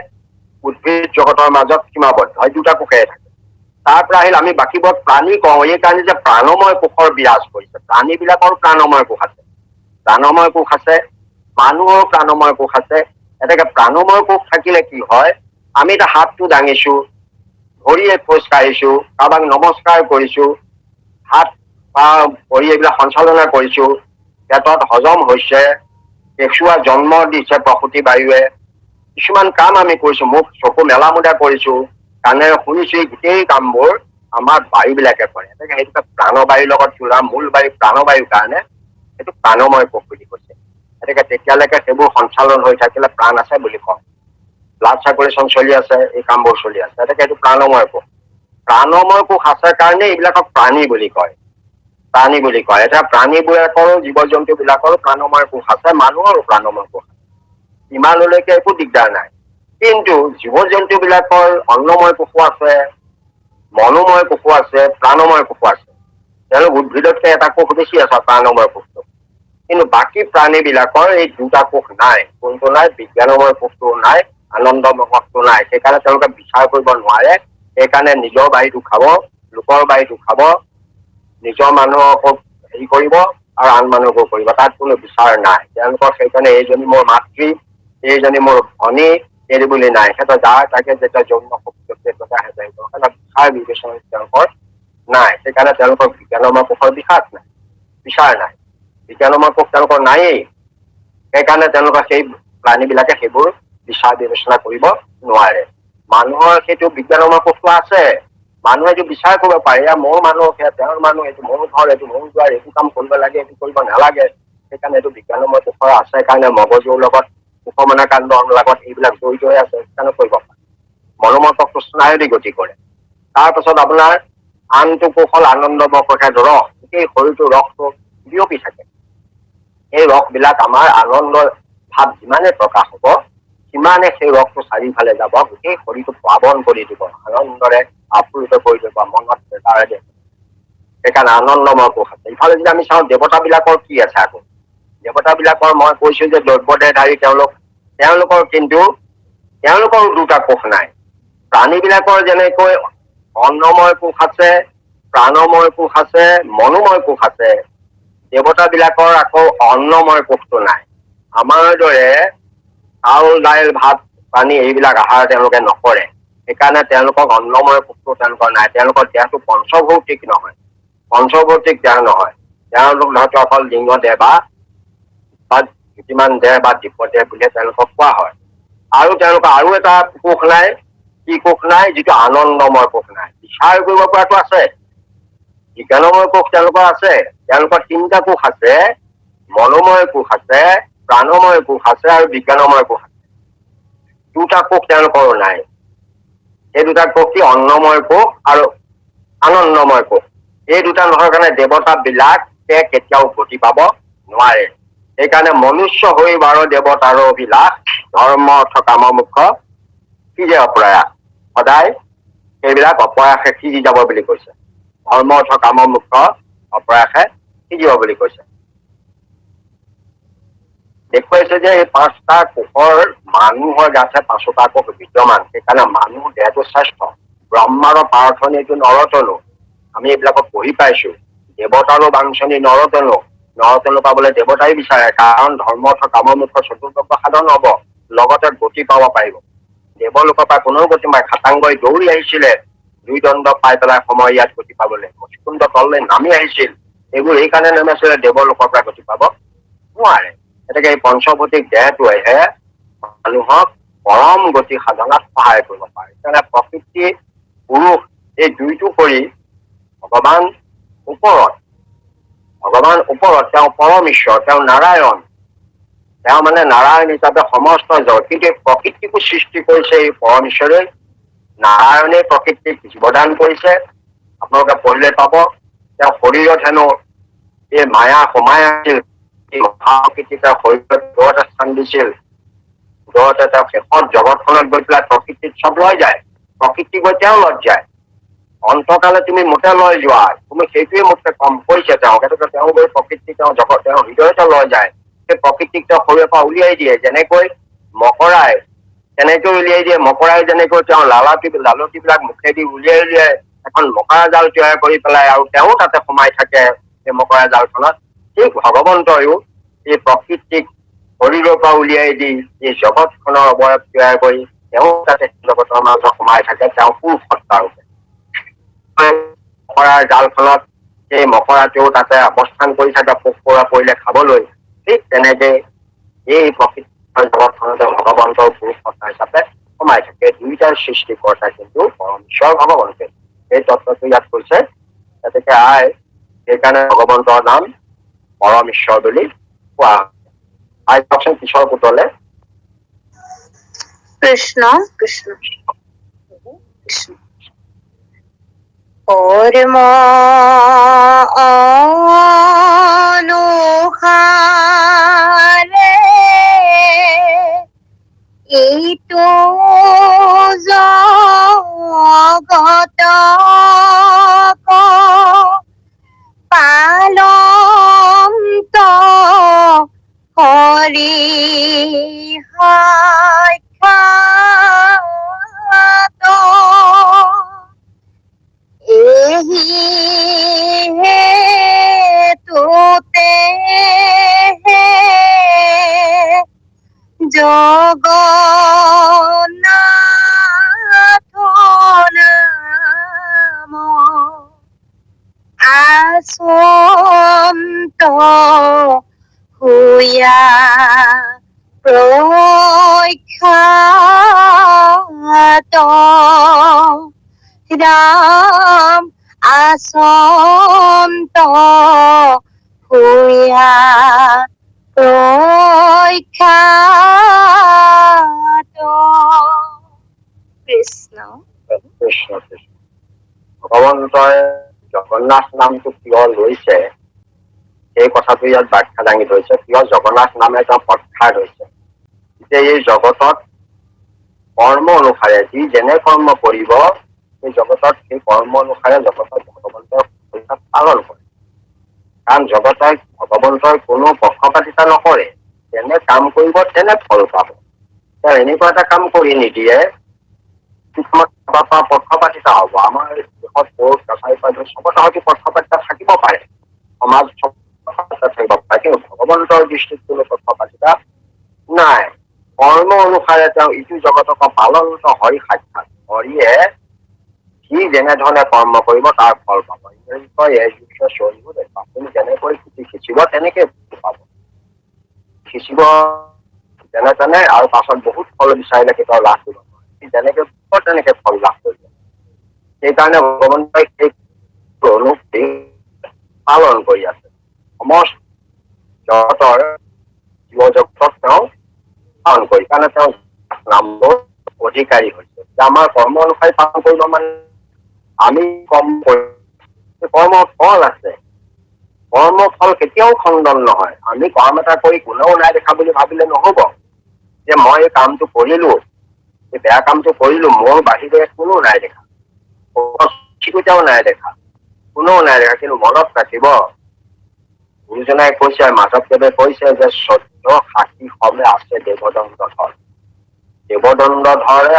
উদ্ভিদ জগতৰ মাজত সীমাবদ্ধ, এই 2টা কোষেহে থাকে। তাৰ পৰা আহিল আমি বাকীবোৰ প্ৰাণী কওঁ, এই কাৰণে যে প্ৰাণময় কোষৰ বিৰাজ কৰিছে। প্ৰাণী বিলাকৰো প্ৰাণময় কোষ আছে, প্ৰাণময় কোষ আছে, মানুহৰো প্ৰাণময় কোষ আছে। এনেকে প্ৰাণময় কোষ থাকিলে কি হয়, আমি এটা হাতটো দাঙিছো, ভৰিয়ে খোজ কাঢ়িছো, কাৰোবাক নমস্কাৰ কৰিছো, হাত বা ভৰি এইবিলাক সঞ্চালনা কৰিছো, পেটত হজম হৈছে, কেঁচুৱা জন্ম দিছে প্ৰসূতি বায়ুৱে, কিছুমান কাম আমি কৰিছো, মুখ চকু মেলা মুদা কৰিছো, কাণেৰে শুনিছো, এই গোটেই কামবোৰ আমাৰ বায়ুবিলাকে কৰে। সেইটো প্ৰাণবায়ুৰ লগত জোৰা, মূল বায়ু প্ৰাণবায়ুৰ কাৰণে সেইটো প্ৰাণময় কোষ বুলি কৈছে। গতিকে তেতিয়ালৈকে সেইবোৰ সঞ্চালন হৈ থাকিলে প্ৰাণ আছে বুলি কওঁ। ব্লাড চাৰ্কুলেশ্যন চলি আছে, এই কামবোৰ চলি আছে, গতিকে এইটো প্ৰাণময় কোষ। প্ৰাণময় কোষ আছে কাৰণে এইবিলাকক প্ৰাণী বুলি কয়। প্ৰাণী বুলি কয়। এতিয়া প্ৰাণীবিলাকৰো, জীৱ জন্তু বিলাকৰো প্ৰাণময় কোষ আছে, মানুহৰো প্ৰাণময় কোষ আছে, ইমানলৈকে একো দিগদাৰ নাই। কিন্তু জীৱ জন্তু বিলাকৰ অন্নময় কোষো আছে, মনোময় কোষো আছে, প্ৰাণময় কোষো আছে। তেওঁলোক উদ্ভিদতকে এটা কোষ বেছি আছে, প্ৰাণময় কোষটো। কিন্তু বাকী প্ৰাণী বিলাকৰ এই দুটা কোষ নাই। কোনটো নাই? বিজ্ঞানময় কোষটো নাই, আনন্দময় কোষটো নাই। সেইকাৰণে তেওঁলোকে বিচাৰ কৰিব নোৱাৰে। সেইকাৰণে নিজৰ বাৰীটো খাব, লোকৰ বাৰীটো খাব, নিজৰ মানুহকো হেৰি কৰিব আৰু আন মানুহকো কৰিব, তাত কোনো বিচাৰ নাই তেওঁলোকৰ। সেইকাৰণে এইজনী মোৰ মাতৃ, এইজনী মোৰ ভনী, এই বুলি নাই। সিহঁতৰ যাৰ তাকে যেতিয়া যৌন শক্তি বিচাৰ বিবেচনা তেওঁলোকৰ নাই। সেইকাৰণে তেওঁলোকৰ বিজ্ঞানময় কোষৰ বিচাৰ নাই, বিজ্ঞানময় কোষ তেওঁলোকৰ নায়েই। সেইকাৰণে তেওঁলোকৰ সেই প্ৰাণী বিলাকে সেইবোৰ বিচাৰ বিবেচনা কৰিব নোৱাৰে। মানুহৰ সেইটো বিজ্ঞানময় কোষটো আছে, মানুহে এইটো বিচাৰ কৰিব পাৰে, মোৰ মানুহ, সেয়া তেওঁৰ মানুহ, এইটো মোৰ ঘৰ, এইটো মোৰ দুৱাৰ, এইটো কাম কৰিব লাগে, এইটো কৰিব নালাগে। সেইকাৰণে এইটো বিজ্ঞানময় কোষৰ আছে কাৰণে মগজুৰ লগত, উপমনা কাণ্ডৰ লগত এইবিলাক জড়িত হৈ আছে, সেইকাৰণে কৰিব পাৰে। মনোময় কোষটো স্নায়ুদি গতি কৰে। তাৰপাছত আপোনাৰ আনটো কোষ হ'ল আনন্দময় কোষে ৰস, গোটেই শৰীৰটো ৰসটো বিয়পি থাকে। এই ৰস বিলাক আমাৰ আনন্দৰ ভাৱ যিমানে প্ৰকাশ হ'ব, সিমানে সেই ৰসটো চাৰিওফালে যাব, গোটেই শৰীৰটো প্লাৱন কৰি দিব, আনন্দৰে আপ্লুত কৰি দিব, মনত প্ৰেৰণাৰে। সেইকাৰণে আনন্দময় কোষ আছে। ইফালে যদি আমি চাওঁ দেৱতা বিলাকৰ কি আছে আকৌ, দেৱতা বিলাকৰ মই কৈছো যে দ্ৰব্যদেহধাৰী তেওঁলোকৰ কিন্তু তেওঁলোকৰ দুটা কোষ নাই। প্ৰাণী বিলাকৰ যেনেকৈ অন্নময় কোষ আছে, প্ৰাণময় কোষ আছে, মনোময় কোষ আছে, দেৱতা বিলাকৰ আকৌ অন্নময় কোষটো নাই। আমাৰ দৰে চাউল দাইল ভাত পানী এইবিলাক আহাৰ তেওঁলোকে নকৰে, সেইকাৰণে তেওঁলোকক অন্নময় কোষটো তেওঁলোকৰ নাই। তেওঁলোকৰ দেহটো পঞ্চভৌতিক নহয়, পঞ্চভৌতিক দেহ নহয়। তেওঁলোক হয়তো অকল লিংগ দেহ বা কিছুমান দেহ বা দিব্য দেহ বুলিয়ে তেওঁলোকক কোৱা হয়। আৰু তেওঁলোকৰ আৰু এটা কোষ নাই, কি কোষ নাই? যিটো আনন্দময় কোষ নাই। বিচাৰ কৰিব পৰাটো আছে, বিজ্ঞানময় কোষ তেওঁলোকৰ আছে। তেওঁলোকৰ তিনিটা কোষ আছে, মনোময় কোষ আছে, প্ৰাণময় কোষ আছে আৰু বিজ্ঞানময় কোষ আছে। দুটা কোষ তেওঁলোকৰো নাই। এই দুটা কোষ কি? অন্নময় কোষ আৰু আনন্দময় কোষ। এই দুটা নহয় কাৰণে দেৱতা বিলাকে কেতিয়াও গতি পাব নোৱাৰে। সেইকাৰণে মনুষ্য হৈ বাৰ দেৱতাৰো অভিলাষ, ধৰ্ম অৰ্থ কাম মুখ্য সিজে অপ্ৰয়াস। সদায় সেইবিলাক অপ্ৰয়াসে সিজি যাব বুলি কৈছে। ধৰ্ম অৰ্থ কাম মুখ্য অপ্ৰয়াসে সিজিব বুলি কৈছে। দেখুৱাইছে যে এই পাঁচটা কোষৰ মানুহৰ গাতে পাঁচোটা কোষ বিদ্যমান। সেইকাৰণে মানুহ দেহটো শ্ৰেষ্ঠ। ব্ৰহ্মাৰ প্ৰাৰ্থনী এইটো নৰতনু, আমি এইবিলাকত পঢ়ি পাইছো। দেৱতাৰো বাঞ্ছনী নৰতনু, নৰতনু পাবলৈ দেৱতাই বিচাৰে, কাৰণ ধৰ্ম অৰ্থ কাম মুখ্য চতুৰ্বৰ্গ সাধন হব, লগতে গতি পাব পাৰিব। দেৱলোকৰ পৰা কোনেও গতি পায়, খাটাংগই দৌৰি আহিছিলে 2 দণ্ড পাই পেলাই সময় ইয়াত গতি পাবলৈ, মুচুকুন্দ তললৈ নামি আহিছিল। এইবোৰ এইকাৰণে নামিছিলে দেৱলোকৰ পৰা গতি পাব নোৱাৰে। গতিকে এই পঞ্চভৌতিক দেহটোৱেহে মানুহক পৰম গতি সাধনাত সহায় কৰিব পাৰে। সেইকাৰণে প্ৰকৃতি পুৰুষ এই দুইটো কৰি ভগৱান ওপৰত, তেওঁ পৰম ঈশ্বৰ, তেওঁ নাৰায়ণ, তেওঁ মানে নাৰায়ণ হিচাপে সমস্ত জগত। কিন্তু এই প্ৰকৃতিকো সৃষ্টি কৰিছে এই পৰম ঈশ্বৰে। নাৰায়ণে প্ৰকৃতিক জীৱদান কৰিছে, আপোনালোকে পঢ়িলে পাব। তেওঁ শৰীৰত হেনো এই মায়া সোমাই আছিল, মহাপ্ৰকৃতি তেওঁ শৰীৰত দূৰতে স্থান দিছিল। দূৰতে তেওঁ শেষত জগতখনত গৈ পেলাই প্ৰকৃতিত চব লৈ যায়, প্ৰকৃতি গৈ তেওঁ লৈ যায়। অন্তকালে তুমি মোতে লৈ যোৱা, তুমি সেইটোৱে মোতকে কম কৰিছে তেওঁ। গতিকে তেওঁ গৈ প্ৰকৃতি তেওঁ জগত তেওঁ হৃদয়তে লৈ যায়। সেই প্ৰকৃতিক তেওঁ শৰীৰৰ পৰা উলিয়াই দিয়ে। যেনেকৈ মকৰাই তেনেকৈ উলিয়াই দিয়ে, মকৰাই যেনেকৈ তেওঁ লালতি বিলাক মুখেদি উলিয়াই উলিয়াই এখন মকৰা জাল তৈয়াৰ কৰি পেলাই আৰু তেওঁ তাতে সোমাই থাকে সেই মকৰা জালখনত, ঠিক ভগৱন্তইও এই প্ৰকৃতিক শৰীৰৰ পৰা উলিয়াই দি এই জগতখনৰ অৱয়ব তৈয়াৰ কৰি তেওঁ তাতে জগতৰ মাজত সোমাই থাকে। তেওঁ পুৰুষসত্তা ৰূপে মকৰাৰ জালখনত সেই মকৰাটোও তাতে অৱস্থান কৰি থাকে, পোক পৰুৱা পৰিলে খাবলৈ। ঠিক তেনেকে এই প্ৰকৃতিৰ জগতখনতে ভগৱন্তৰ পুৰুষ সত্তা হিচাপে সোমাই থাকে। দুইটাৰ সৃষ্টিকৰ্তা কিন্তু পৰম ঈশ্বৰ ভগৱন্তে। এই তত্ত্বটো ইয়াত কৈছে। গতিকে সেইকাৰণে ভগৱন্তৰ নাম পৰম ঈশ্বৰ বুলি কোৱা হয়। কওকচোন পিছৰ পুতলে। কৃষ্ণ কৃষ্ণ কৃষ্ণ কৰ্ম অনুসাৰে এইটো জগত পালন্ত হৰি সাক্ষাৎ এহি হেতুতে জগন্নাথ নাম আচন্ত হুয়া প্ৰখ্যাত ৰাম আচন্ত হুয়া প্ৰখ্যাত। কৃষ্ণ কৃষ্ণ কৃষ্ণ। ভগৱন্তই জগন্নাথ নামটো কিয় লৈছে সেই কথাটো ইয়াত ব্যাখ্যা দাঙি ধৰিছে। কিয় জগন্নাথ নামে তেওঁ প্ৰখ্যাত হৈছে যে এই জগতত কৰ্ম অনুসাৰে যি যেনে কৰ্ম কৰিব সেই জগতত সেই কৰ্ম অনুসাৰে জগতত ভগৱন্তৰ পৰীক্ষা পালন কৰে। কাৰণ জগতই ভগৱন্তৰ কোনো পক্ষপাতিতা নকৰে। যেনে কাম কৰিব তেনে ফল পাব। তেওঁ এনেকুৱা এটা কাম কৰি নিদিয়ে পক্ষপাতিতা হব। আমাৰ দেশত বহুত কাছাৰী পাৰ্টি চবতে হয়তো পক্ষপাতিতা থাকিব পাৰে, সমাজ থাকিব পাৰে, কিন্তু ভগৱন্তৰ দৃষ্টিত কোনো পক্ষপাতিতা নাই। কৰ্ম অনুসাৰে তেওঁ ইটো জগতক পালন্ত হৰি সাক্ষাৎ। হৰিয়ে সি যেনেধৰণে কৰ্ম কৰিব তাৰ ফল পাব। আপুনি যেনেকৈ সিঁচিব তেনেকে পাব। সিঁচিব যেনে তেনে আৰু পাছত বহুত ফল বিচাৰিলে কেতিয়াও লাভ কৰিব নোৱাৰে। যেনেকে তেনেকে ফল লাভ কৰিব। সেইকাৰণে ভগৱন্তই সেই পালন কৰি আছে। সমস্ত জগতৰ জীৱ জগতক তেওঁ পালন কৰি কাৰণে তেওঁ নামবোৰ অধিকাৰী হৈছে। আমাৰ কৰ্ম অনুসাৰে পালন কৰিব মানে আমি কৰ্ম ফল আছে। কৰ্ম ফল কেতিয়াও খণ্ডন নহয়। আমি কাম এটা কৰি কোনেও নাই দেখা বুলি ভাবিলে নহব যে মই এই কামটো কৰিলো, এই বেয়া কামটো কৰিলো, মোৰ বাহিৰে কোনো নাই দেখা, কেতিয়াও নাই দেখা, কোনেও নাই দেখা। কিন্তু মনত ৰাখিব, গুৰুজনাই কৈছে, মাধৱদেৱে কৈছে যে 14 সবে আছে দেৱদণ্ড ধৰ। দেৱদণ্ড ধৰে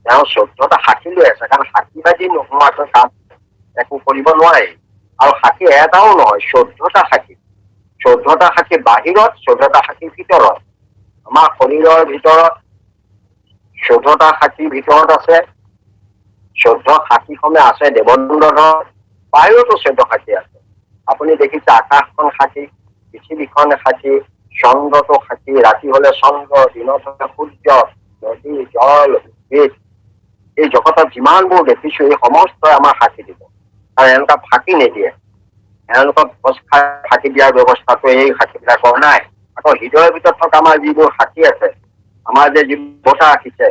তেওঁ 14টা সাক্ষী লৈ আছে। কাৰণ সাক্ষী বাজি নোহোৱাকৈ কাম একো কৰিব নোৱাৰে। আৰু সাক্ষী এটাও নহয়, 14টা সাক্ষী। 14টা সাক্ষী বাহিৰত, 14টা সাক্ষী ভিতৰত। আমাৰ শৰীৰৰ ভিতৰত 14টা সাক্ষীৰ ভিতৰত আছে 14 সাক্ষীসমূহ আছে দেৱদণ্ড ধৰ। বাহিৰতো 14 সাক্ষী আছে। আপুনি দেখিছে আকাশখন সাক্ষী, পৃথিৱীখন সাক্ষী, চন্দ্ৰটো সাক্ষী, ৰাতি হলে চন্দ্ৰ, দিনত হলে সূৰ্য, নদী, জল, উদ্ভিদ, এই জগতত যিমানবোৰ দেখিছো এই সমস্তই আমাৰ সাক্ষী দিব। আৰু এনেকুৱা ফাঁকি নিদিয়ে। এওঁলোকক ফাঁকি দিয়াৰ ব্যৱস্থাটো এই সাক্ষীবিলাকৰ নাই। আকৌ হৃদয়ৰ ভিতৰত থকা আমাৰ যিবোৰ সাক্ষী আছে, আমাৰ যে যিবোৰ বঁটা ৰাখিছে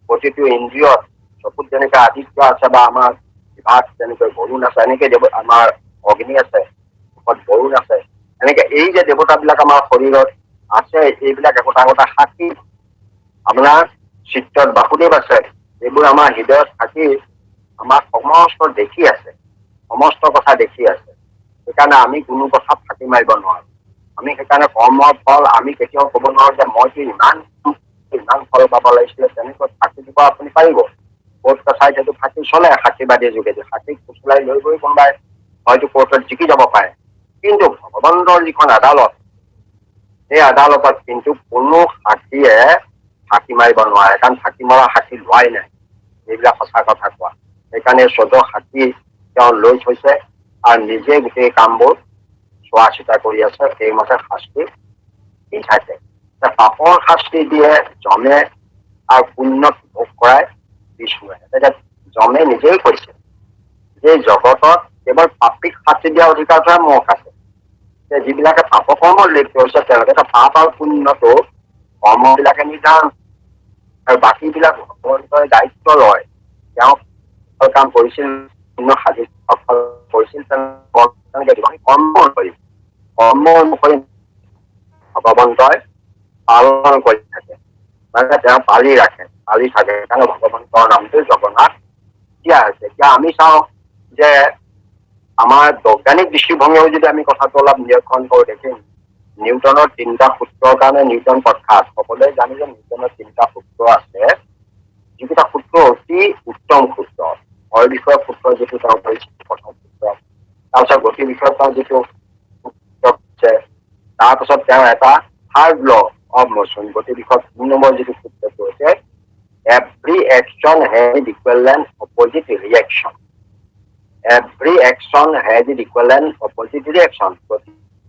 প্ৰতিটো ইন্দ্ৰিয়ত, চকুত যেনেকে আদিত্য আছে বা আমাৰ জিভাত যেনেকৈ বৰুণ আছে, এনেকে আমাৰ অগ্নি আছে, মুখত বৰুণ আছে, এনেকে এই যে দেৱতাবিলাক আমাৰ শৰীৰত আছে, এইবিলাক একোটা একোটা সাক্ষী। আপোনাৰ চিত্ৰত বাসুদেৱ আছে, এইবোৰ আমাৰ হৃদয়ত থাকি আমাক সমস্ত দেখি আছে, সমস্ত কথা দেখি আছে। সেইকাৰণে আমি কোনো কথা ফাঁকি মাৰিব নোৱাৰো। আমি সেইকাৰণে কৰ্মৰ ফল আমি কেতিয়াও ক'ব নোৱাৰো যে মইতো ইমান ফল পাব লাগিছিলে, তেনেকৈ ফাঁকি দিব আপুনি পাৰিব। কোৰ্ট কাছাৰীত সেইটো ফাঁকি চলে সাক্ষীবাদীৰ যোগেদি। সাক্ষীক ফুচলাই লৈ গৈ কোনোবাই হয়তো কোৰ্টত জিকি যাব পাৰে। কিন্তু ভগৱন্তৰ যিখন আদালত, সেই আদালতত কিন্তু কোনো সাক্ষীয়ে ফাঁকি মাৰিব নোৱাৰে। কাৰণ ফাঁকি মৰা সাক্ষী লোৱাই নাই। এইবিলাক সঁচা কথা কোৱা। সেইকাৰণে 14 সাক্ষী তেওঁ লৈ থৈছে আৰু নিজে গোটেই কামবোৰ চোৱা চিতা কৰি আছে। সেইমতে শাস্তি দি থাকে। পাপৰ শাস্তি দিয়ে যমে আৰু পুণ্যত ভোগ কৰাই বিষ্ণুৱে। এতিয়া যমে নিজেই কৈছে যে জগতত কেৱল পাপীক শাস্তি দিয়া অধিকাৰটোহে মোক আছে। যিবিলাকে পাপ কৰ্মত লিপ্ত হৈছে তেওঁলোকে পাপ আৰু পুণ্যটো কৰ্মবিলাকে নিৰ্ধাৰণ আৰু বাকীবিলাক ভগৱন্তই দায়িত্ব লয়। তেওঁ কাম কৰিছিল সাজি সফল কৰিছিল কৰ্ম অনুসৰি ভগৱন্তই পালন কৰি থাকে, মানে তেওঁ পালি থাকে সেইকাৰণে ভগৱন্তৰ নামটো জগন্নাথ দিয়া হৈছে। এতিয়া আমি চাওঁ যে আমাৰ বৈজ্ঞানিক দৃষ্টিভংগীও যদি আমি কথাটো অলপ নিৰীক্ষণ কৰো দেখিম নিউটনৰ 3টা সূত্ৰৰ কাৰণে নিউটন প্ৰখ্যাত। সকলোৱে জানে যে নিউটনৰ 3টা সূত্ৰ আছে, যিকেইটা সূত্ৰ অতি উত্তম সূত্ৰ। ভয় বিষয়ক সূত্ৰ যিটো তেওঁ কৰিছিল প্ৰথম সূত্ৰ, তাৰপিছত গতি বিষয়ক যিটো সূত্ৰ আছে, তাৰপিছত তেওঁ এটা থাৰ্ড ল অফ মোচন গতি বিষয়ক 2 নম্বৰ যিটো সূত্ৰটো হৈছে every action has equal and opposite reaction. Every action has equal and opposite reaction.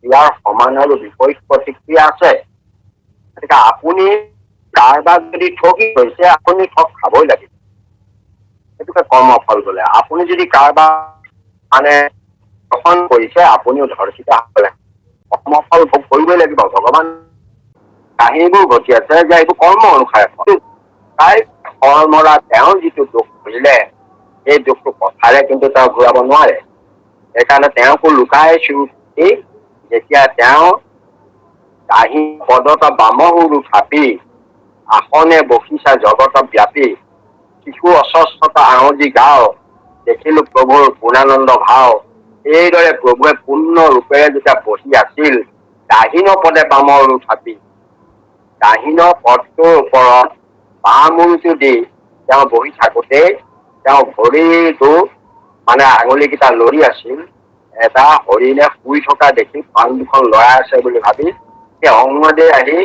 ইয়াৰ সমান আৰু বিপৰীত প্ৰতিক্ৰিয়া আছে। গতিকে আপুনি কাৰোবাক যদি ঠগি হৈছে আপুনি ঠগ খাবই লাগিব, সেইটোকে কৰ্মফল বোলে। আপুনি যদি কাৰোবাক মানে গ্ৰহণ কৰিছে আপুনিও ধৰ্ষিত হ'ব লাগিব, কৰ্মফল ভোগ কৰিবই লাগিব। ভগৱান কাহিনীবোৰ ঘটি আছে যে এইটো কৰ্ম অনুসাৰে তাই কৰ্মৰা তেওঁ যিটো দুখ কৰিলে সেই দুখটো কথাৰে কিন্তু তেওঁ ঘূৰাব নোৱাৰে। সেইকাৰণে তেওঁকো লুকাইছো যেতিয়া তেওঁ কাহি পদত বামহুৰু থাপি আসনে বহিছা জগত ব্যাপী শিশু অস্বস্থতা আঙুজি গাও দেখিলো প্ৰভুৰ পূৰ্ণানন্দ ভাও। এইদৰে প্ৰভুৱে পূৰ্ণ ৰূপেৰে যেতিয়া বহি আছিল কাহিন পদে বামহুৰু থাপি, কাহিন পদটোৰ ওপৰত বামহুৰুটো দি তেওঁ বহি থাকোতে তেওঁ ভৰিটো মানে আঙুলিকেইটা লৰি আছিল। এটা হৰিণে শুই থকা দেখি পাণ দুখন লৰাই আছে বুলি ভাবি সেই অংগদে আহি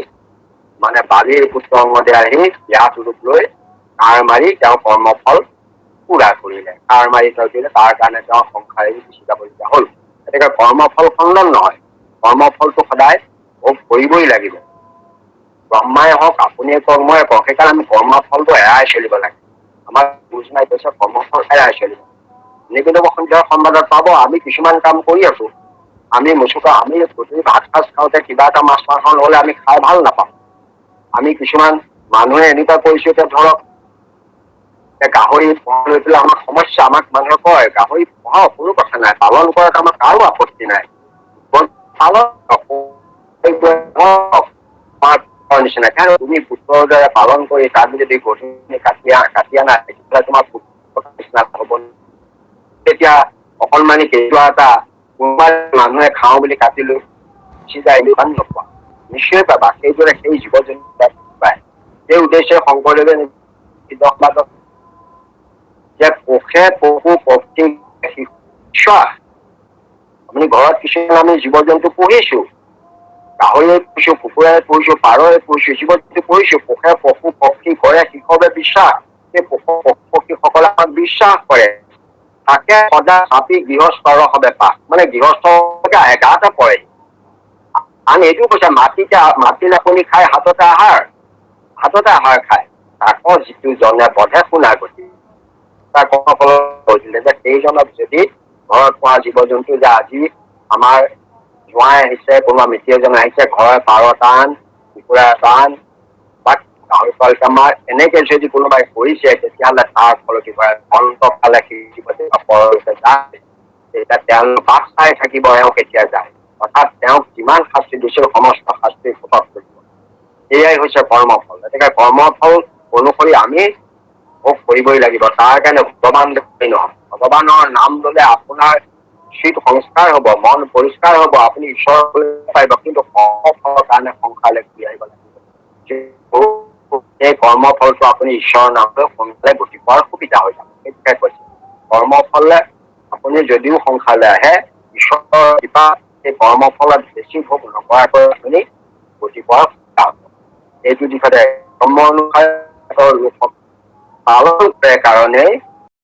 মানে বালিৰ পুত্ৰ অংগদে আহি ইয়াত ৰূপ লৈ কাৰ মাৰি তেওঁ কৰ্মফল পুৰা কৰিলে। কাৰ মাৰি তেওঁ দিলে, তাৰ কাৰণে তেওঁ সংসাৰে গুচি যাবলগীয়া হ'ল। গতিকে কৰ্মফল খণ্ডন নহয়, কৰ্মফলটো সদায় ভোগ কৰিবই লাগিব। ব্ৰহ্মাই হওক আপুনিয়ে কওক ময়ে কওক, সেইকাৰণে আমি কৰ্মফলটো এৰাই চলিব লাগে। আমাৰ বুজ নাই কৈছে কৰ্মফল এৰাই চলিব। নিকেতন সন্ধিয়াৰ সংবাদত পাব আমি কিছুমান কাম কৰি আছো, আমি মুচুকা আমি গধূলি ভাত সাজ খাওঁতে কিবা এটা মাছ মাংস নহলে আমি খাই ভাল নাপাওঁ। আমি কিছুমান মানুহে এনেকুৱা কৰিছো যে ধৰক গাহৰি লৈ পেলাই আমাৰ সমস্যা, আমাক মানুহে কয় গাহৰি পোহাও কোনো কথা নাই, পালন কৰাত আমাৰ কাৰো আপত্তি নাই। নিচিনা কাৰণ তুমি পুত্ৰৰ দৰে পালন কৰি তাত যদি গধূলি কাটি আনা তেতিয়াহ'লে তোমাৰ পুত্ৰৰ নিচিনা হ'ব। তেতিয়া অকণমানি কেঁচুৱা এটা কোনোবা মানুহে খাওঁ বুলি কাটিলো যায় নোপোৱা, নিশ্চয় পাবা। সেইদৰে সেই জীৱ জন্তু পায়। সেই উদ্দেশ্যে শংকৰদেৱে যে পশে পশু পক্ষী বিশ্বাস, আমি ঘৰত কিছুমান আমি জীৱ জন্তু পুহিছো, গাহৰিয়ে পুহিছো, কুকুৰাই পুহিছো, পাৰয়ে পুহিছো, জীৱ জন্তু পুহিছো। পশে পশু পক্ষী কৰে শিশৱে বিশ্বাস। সেই পশু পক্ষীসকলে আমাক বিশ্বাস কৰে, তাকে সদায় চাপি গৃহস্থৰ হবে পাক, মানে গৃহস্থকে আহে গাতে পৰে। আন এইটো কৈছে মাটিত আপুনি খাই হাততে আহাৰ খায়, তাকো যিটো জনে বধে শুনা গতি। তাৰ কৰ্মফলত কৈছিলে যে সেইজনক যদি ঘৰত পোৱা জীৱ জন্তু যে আজি আমাৰ জোঁৱাই আহিছে, কোনোবা মিতিৰ এজন আহিছে, ঘৰৰ পাৰ টান, কুকুৰা টান বা গাহৰি পোৱালি আমাৰ এনেকে যদি কোনোবাই কৰিছে তেতিয়াহ'লে তাৰ ফলত কি কৰে অন্ত ফালে তেতিয়া তেওঁলোক বাট চাই থাকিব এওঁ কেতিয়া যায়। অৰ্থাৎ তেওঁক যিমান শাস্তি দিছিল সমস্ত শাস্তি শোধ কৰিব। এয়াই হৈছে কৰ্মফল। গতিকে কৰ্মফল অনুসৰি আমি ভোগ কৰিবই লাগিব। তাৰ কাৰণে ভগৱান নহয়, ভগৱানৰ নাম ললে আপোনাৰ চিত সংস্কাৰ হব, মন পৰিষ্কাৰ হব, আপুনি ঈশ্বৰ পাৰিব, কিন্তু কৰ্মফলৰ কাৰণে সংসাৰলৈ ঘূৰি আহিব লাগিব। এই কৰ্মফলটো আপুনি ঈশ্বৰৰ নামলৈ সোনকালে গতি পোৱাৰ সুবিধা হৈ যাব। সেইটোকে কৈছে কৰ্মফলে আপুনি যদিও সংসাৰলৈ আহে ঈশ্বৰৰ কৃপা সেই কৰ্মফলত বেছি ভোগ নকৰাকৈ আপুনি গতি পোৱাৰ সুবিধা হ'ব। এইটো দিশতে কৰ্ম অনুসাৰে লোকক পালন কৰে কাৰণে